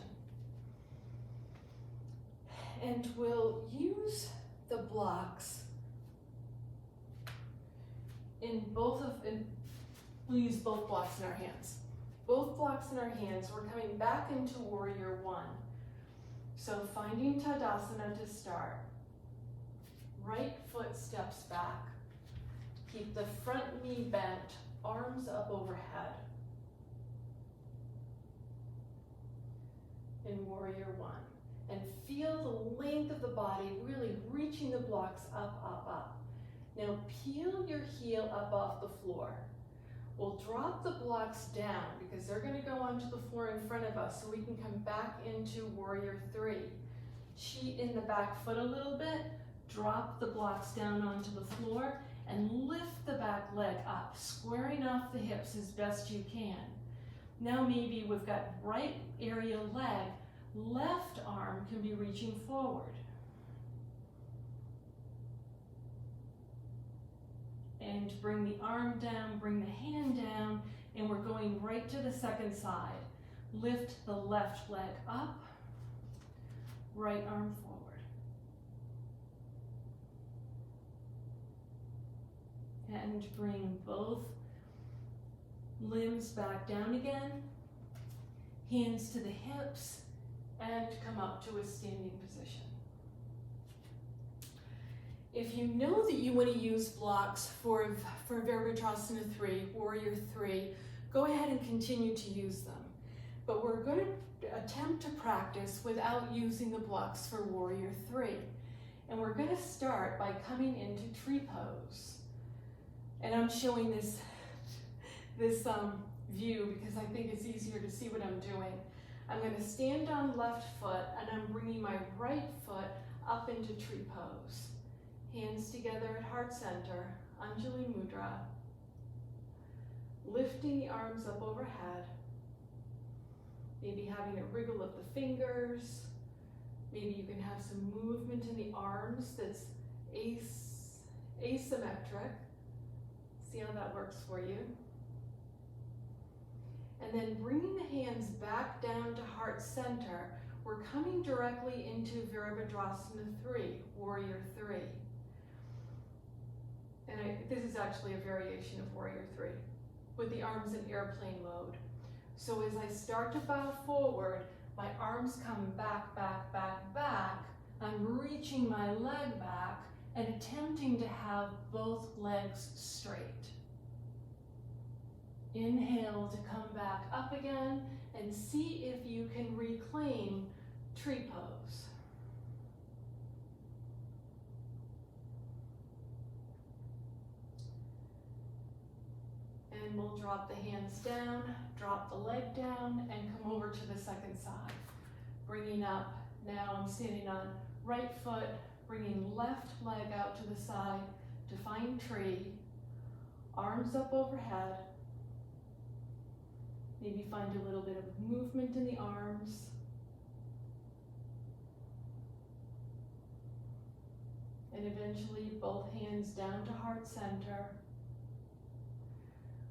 And we'll use the blocks we'll use both blocks in our hands. Both blocks in our hands, we're coming back into Warrior One. So finding Tadasana to start. Right foot steps back. Keep the front knee bent, arms up overhead. In Warrior One. And feel the length of the body really reaching the blocks up, up, up. Now peel your heel up off the floor. We'll drop the blocks down because they're going to go onto the floor in front of us so we can come back into Warrior Three. Cheat in the back foot a little bit, drop the blocks down onto the floor, and lift the back leg up, squaring off the hips as best you can. Now maybe we've got right area leg, left arm can be reaching forward. And bring the arm down, bring the hand down, and we're going right to the second side. Lift the left leg up, right arm forward. And bring both limbs back down again, hands to the hips, and come up to a standing position. If you know that you want to use blocks for Virabhadrasana 3, Warrior 3, go ahead and continue to use them. But we're going to attempt to practice without using the blocks for Warrior 3. And we're going to start by coming into tree pose. And I'm showing this view because I think it's easier to see what I'm doing. I'm going to stand on left foot and I'm bringing my right foot up into tree pose. Hands together at heart center, Anjali Mudra. Lifting the arms up overhead. Maybe having a wriggle of the fingers. Maybe you can have some movement in the arms that's asymmetric. See how that works for you. And then bringing the hands back down to heart center, we're coming directly into Virabhadrasana 3, Warrior 3. And this is actually a variation of Warrior 3 with the arms in airplane mode. So as I start to bow forward, my arms come back, back, back, back. I'm reaching my leg back and attempting to have both legs straight. Inhale to come back up again and see if you can reclaim tree pose. And we'll drop the hands down, drop the leg down, and come over to the second side. Bringing up, now I'm standing on right foot, bringing left leg out to the side to find tree. Arms up overhead. Maybe find a little bit of movement in the arms. And eventually both hands down to heart center.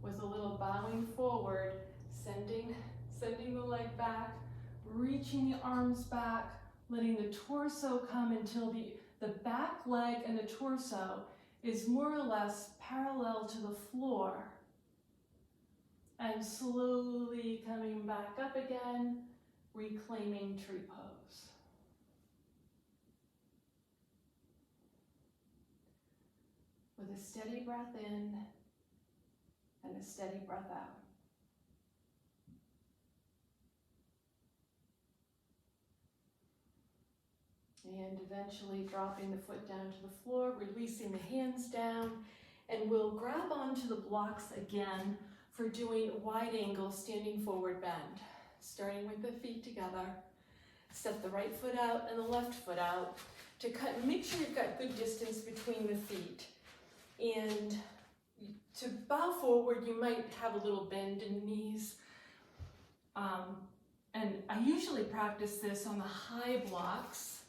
With a little bowing forward, sending the leg back, reaching the arms back, letting the torso come until the back leg and the torso is more or less parallel to the floor. And slowly coming back up again, reclaiming tree pose. With a steady breath in and a steady breath out. And eventually dropping the foot down to the floor, releasing the hands down, and we'll grab onto the blocks again for doing wide angle standing forward bend. Starting with the feet together, step the right foot out and the left foot out to make sure you've got good distance between the feet. And to bow forward, you might have a little bend in the knees. And I usually practice this on the high blocks,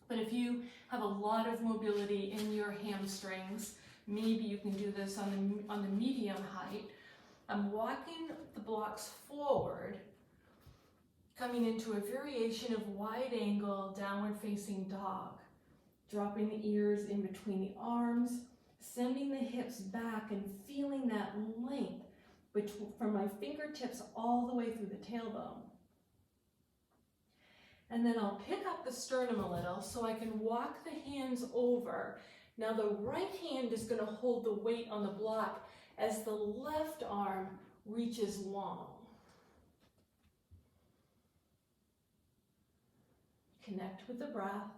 but if you have a lot of mobility in your hamstrings, maybe you can do this on the medium height. I'm walking the blocks forward, coming into a variation of wide angle downward facing dog, dropping the ears in between the arms, sending the hips back and feeling that length from my fingertips all the way through the tailbone. And then I'll pick up the sternum a little so I can walk the hands over. Now the right hand is going to hold the weight on the block as the left arm reaches long. Connect with the breath.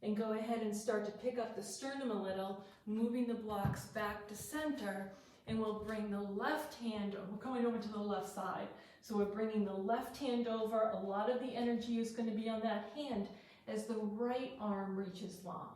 And go ahead and start to pick up the sternum a little, moving the blocks back to center, and we'll bring the left hand, we're going over to the left side. So we're bringing the left hand over. A lot of the energy is going to be on that hand as the right arm reaches long.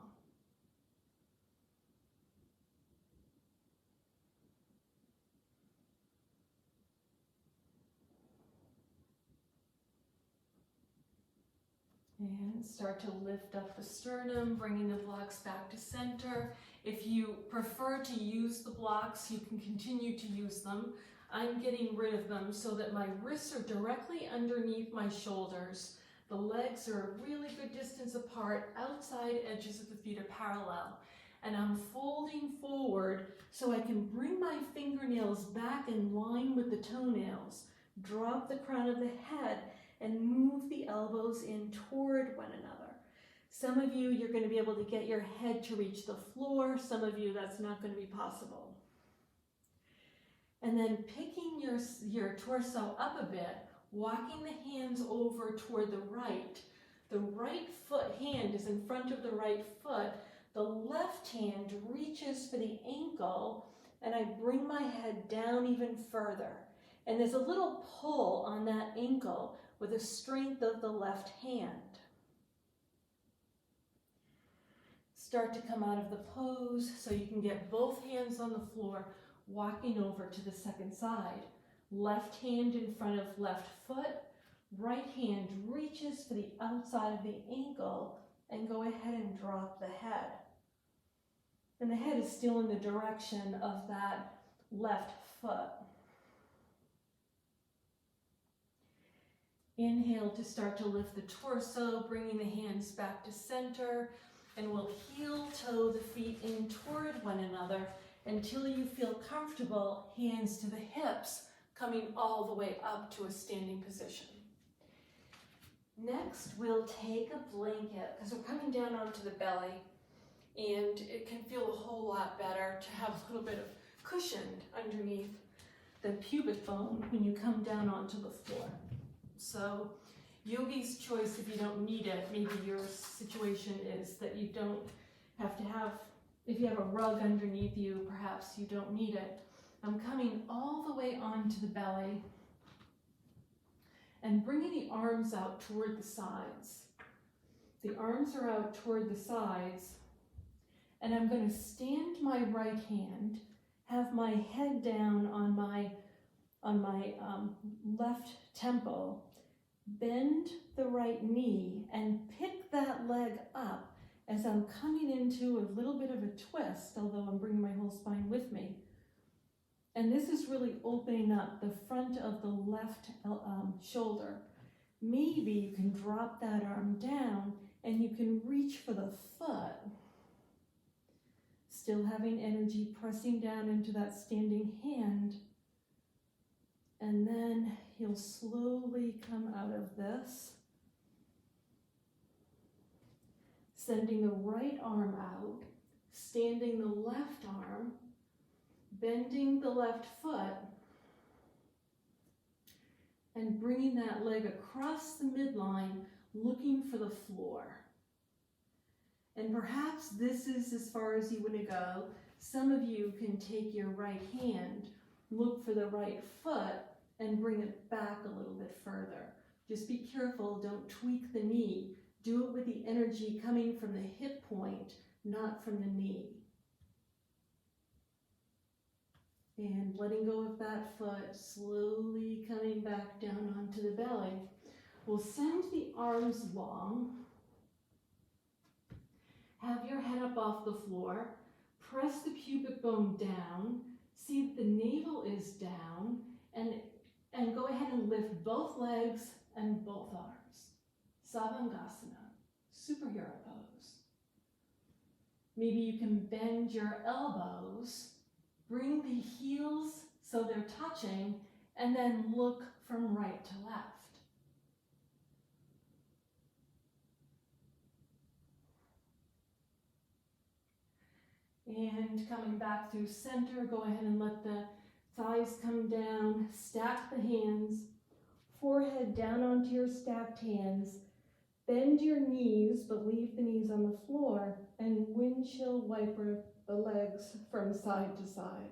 And start to lift up the sternum, bringing the blocks back to center. If you prefer to use the blocks, you can continue to use them. I'm getting rid of them so that my wrists are directly underneath my shoulders. The legs are a really good distance apart, outside edges of the feet are parallel. And I'm folding forward so I can bring my fingernails back in line with the toenails, drop the crown of the head, and move the elbows in toward one another. Some of you, you're going to be able to get your head to reach the floor. Some of you, that's not going to be possible. And then picking your torso up a bit, walking the hands over toward the right. The right hand is in front of the right foot. The left hand reaches for the ankle, and I bring my head down even further. And there's a little pull on that ankle with the strength of the left hand. Start to come out of the pose so you can get both hands on the floor, walking over to the second side. Left hand in front of left foot, right hand reaches for the outside of the ankle, and go ahead and drop the head. And the head is still in the direction of that left foot. Inhale to start to lift the torso, bringing the hands back to center, and we'll heel toe the feet in toward one another until you feel comfortable, hands to the hips, coming all the way up to a standing position. Next, we'll take a blanket, because we're coming down onto the belly, and it can feel a whole lot better to have a little bit of cushion underneath the pubic bone when you come down onto the floor. So, yogi's choice if you don't need it. Maybe your situation is that you don't have to have, if you have a rug underneath you, perhaps you don't need it. I'm coming all the way onto the belly and bringing the arms out toward the sides. The arms are out toward the sides, and I'm going to stand my right hand, have my head down on my left temple, bend the right knee, and pick that leg up as I'm coming into a little bit of a twist, although I'm bringing my whole spine with me. And this is really opening up the front of the left shoulder. Maybe you can drop that arm down and you can reach for the foot. Still having energy pressing down into that standing hand. And then you'll slowly come out of this, sending the right arm out, standing the left arm, bending the left foot, and bringing that leg across the midline, looking for the floor. And perhaps this is as far as you want to go. Some of you can take your right hand, look for the right foot, and bring it back a little bit further. Just be careful, don't tweak the knee. Do it with the energy coming from the hip point, not from the knee. And letting go of that foot, slowly coming back down onto the belly. We'll send the arms long. Have your head up off the floor. Press the pubic bone down. See that the navel is down. And go ahead and lift both legs and both arms. Savangasana, superhero pose. Maybe you can bend your elbows. Bring the heels so they're touching, and then look from right to left. And coming back through center, go ahead and let the thighs come down, stack the hands, forehead down onto your stacked hands, bend your knees, but leave the knees on the floor, and windshield wiper the legs from side to side.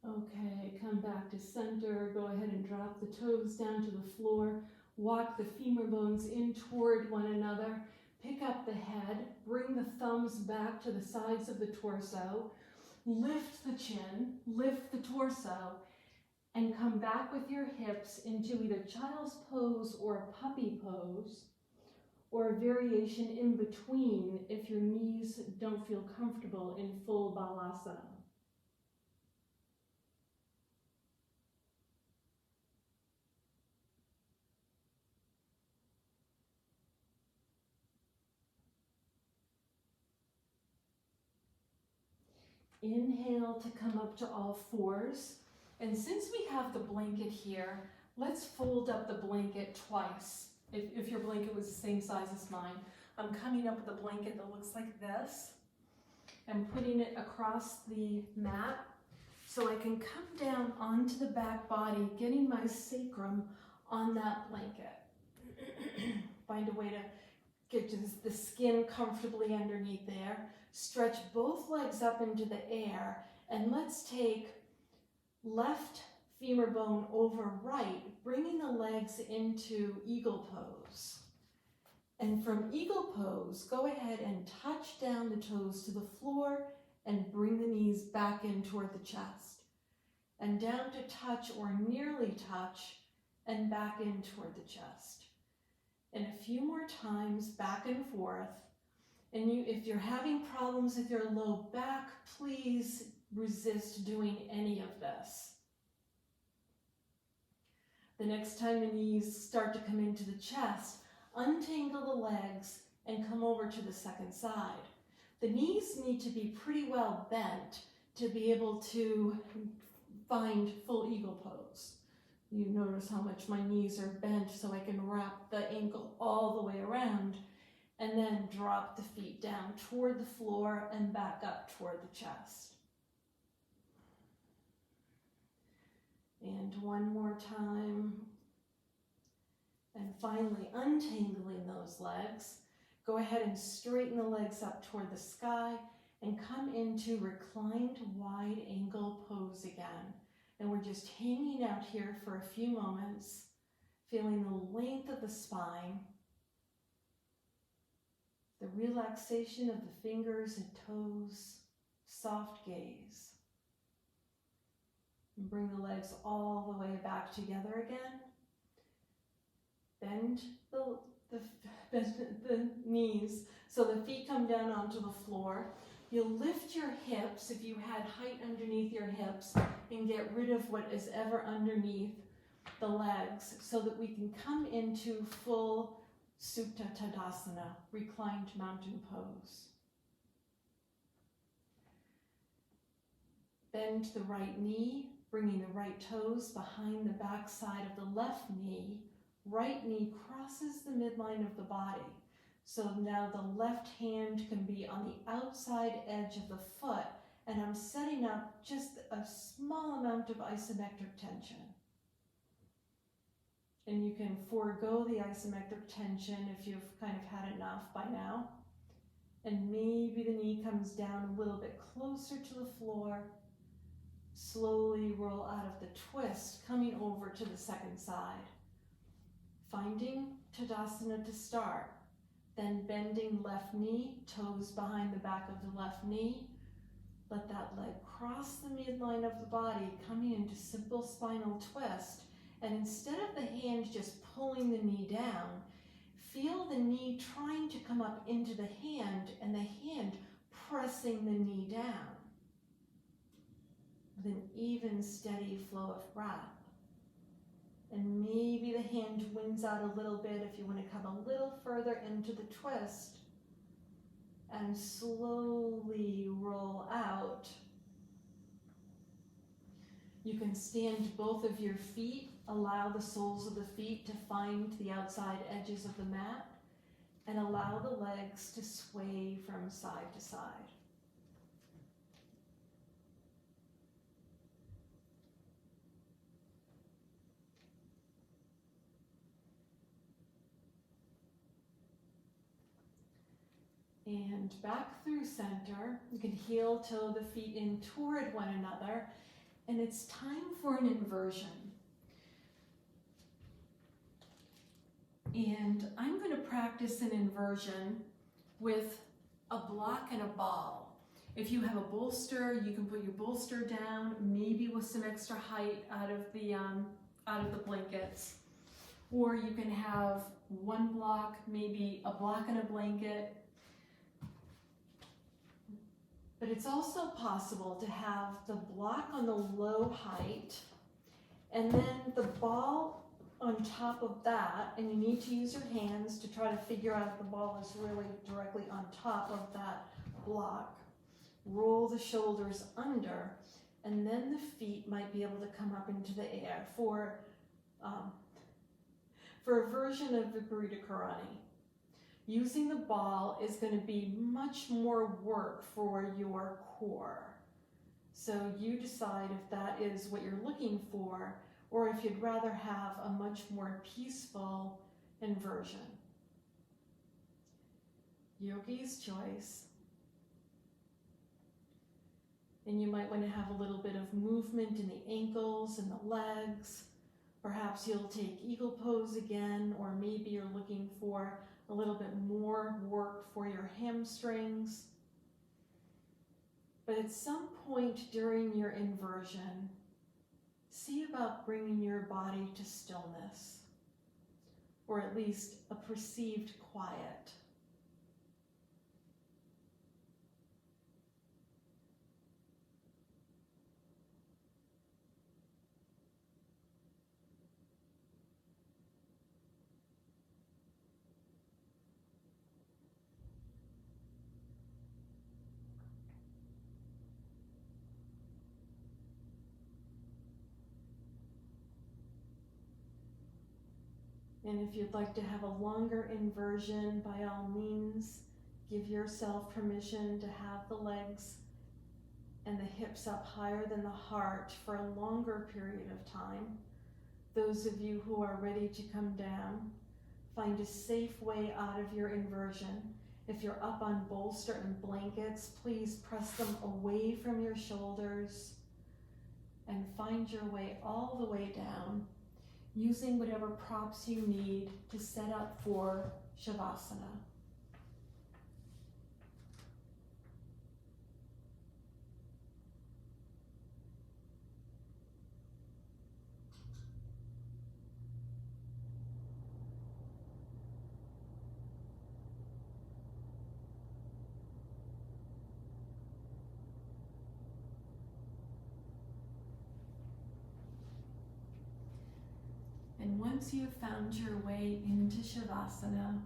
Okay, come back to center. Go ahead and drop the toes down to the floor. Walk the femur bones in toward one another. Pick up the head. Bring the thumbs back to the sides of the torso. Lift the chin. Lift the torso. And come back with your hips into either child's pose or puppy pose, or a variation in between if your knees don't feel comfortable in full balasana. Inhale to come up to all fours. And since we have the blanket here, let's fold up the blanket twice. If your blanket was the same size as mine, I'm coming up with a blanket that looks like this and putting it across the mat so I can come down onto the back body, getting my sacrum on that blanket. Find a way to get the skin comfortably underneath there. Stretch both legs up into the air, and let's take left femur bone over right, bringing the legs into eagle pose. And from eagle pose, go ahead and touch down the toes to the floor and bring the knees back in toward the chest. And down to touch or nearly touch and back in toward the chest. And a few more times back and forth. And if you're having problems with your low back, please resist doing any of this. The next time the knees start to come into the chest, untangle the legs and come over to the second side. The knees need to be pretty well bent to be able to find full eagle pose. You notice how much my knees are bent so I can wrap the ankle all the way around and then drop the feet down toward the floor and back up toward the chest. And one more time. And finally, untangling those legs. Go ahead and straighten the legs up toward the sky and come into reclined wide angle pose again. And we're just hanging out here for a few moments, feeling the length of the spine, the relaxation of the fingers and toes, soft gaze. And bring the legs all the way back together again. Bend the knees so the feet come down onto the floor. You'll lift your hips if you had height underneath your hips and get rid of what is ever underneath the legs so that we can come into full Supta Tadasana, reclined mountain pose. Bend the right knee, bringing the right toes behind the back side of the left knee. Right knee crosses the midline of the body. So now the left hand can be on the outside edge of the foot, and I'm setting up just a small amount of isometric tension. And you can forego the isometric tension if you've kind of had enough by now. And maybe the knee comes down a little bit closer to the floor. Slowly roll out of the twist, coming over to the second side. Finding Tadasana to start. Then bending left knee, toes behind the back of the left knee. Let that leg cross the midline of the body, coming into simple spinal twist. And instead of the hand just pulling the knee down, feel the knee trying to come up into the hand and the hand pressing the knee down with an even, steady flow of breath. And maybe the hand wings out a little bit if you want to come a little further into the twist and slowly roll out. You can stand both of your feet, allow the soles of the feet to find the outside edges of the mat, and allow the legs to sway from side to side. And back through center. You can heel toe the feet in toward one another. And it's time for an inversion. And I'm going to practice an inversion with a block and a ball. If you have a bolster, you can put your bolster down, maybe with some extra height out of the blankets. Or you can have one block, maybe a block and a blanket. But it's also possible to have the block on the low height and then the ball on top of that, and you need to use your hands to try to figure out if the ball is really directly on top of that block. Roll the shoulders under, and then the feet might be able to come up into the air for a version of Viparita Karani. Using the ball is going to be much more work for your core. So you decide if that is what you're looking for, or if you'd rather have a much more peaceful inversion. Yogi's choice. And you might want to have a little bit of movement in the ankles and the legs. Perhaps you'll take eagle pose again, or maybe you're looking for a little bit more work for your hamstrings. But at some point during your inversion, see about bringing your body to stillness, or at least a perceived quiet. And if you'd like to have a longer inversion, by all means, give yourself permission to have the legs and the hips up higher than the heart for a longer period of time. Those of you who are ready to come down, find a safe way out of your inversion. If you're up on bolster and blankets, please press them away from your shoulders and find your way all the way down, using whatever props you need to set up for Shavasana. And once you've found your way into Shavasana,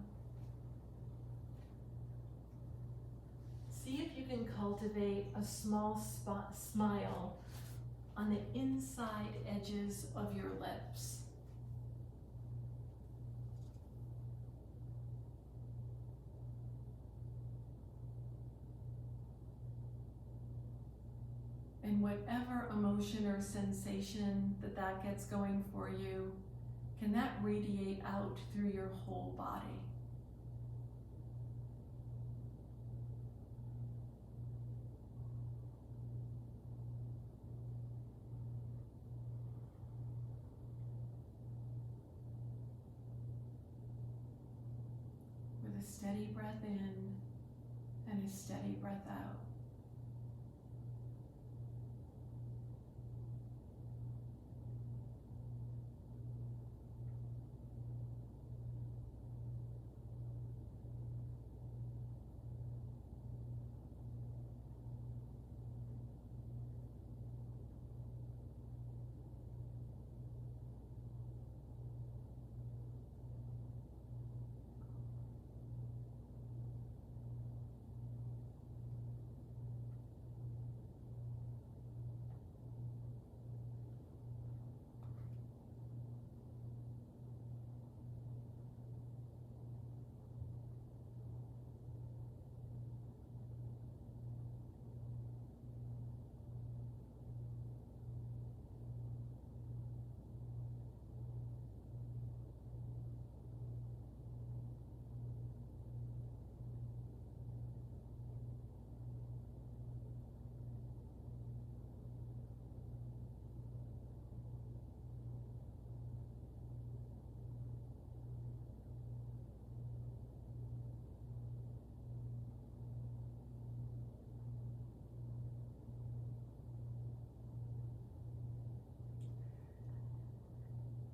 see if you can cultivate a small smile on the inside edges of your lips. And whatever emotion or sensation that gets going for you Can that radiate out through your whole body? With a steady breath in and a steady breath out.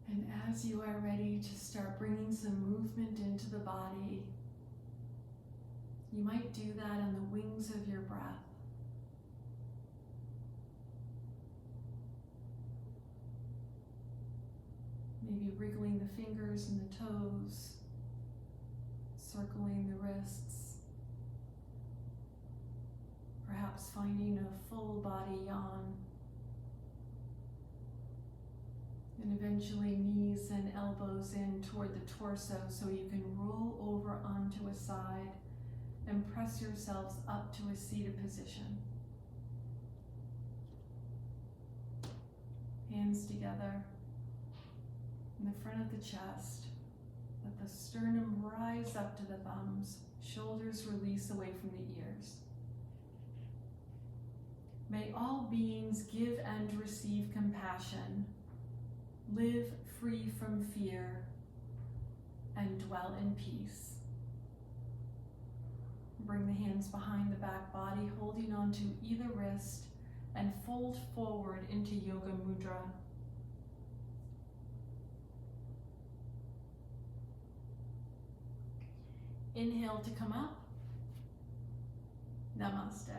And as you are ready to start bringing some movement into the body, you might do that on the wings of your breath. Maybe wriggling the fingers and the toes, circling the wrists, perhaps finding a full body yawn. And eventually knees and elbows in toward the torso so you can roll over onto a side and press yourselves up to a seated position. Hands together in the front of the chest. Let the sternum rise up to the thumbs, shoulders release away from the ears. May all beings give and receive compassion, live free from fear, and dwell in peace. Bring the hands behind the back body, holding onto either wrist, and fold forward into Yoga Mudra. Inhale to come up. Namaste.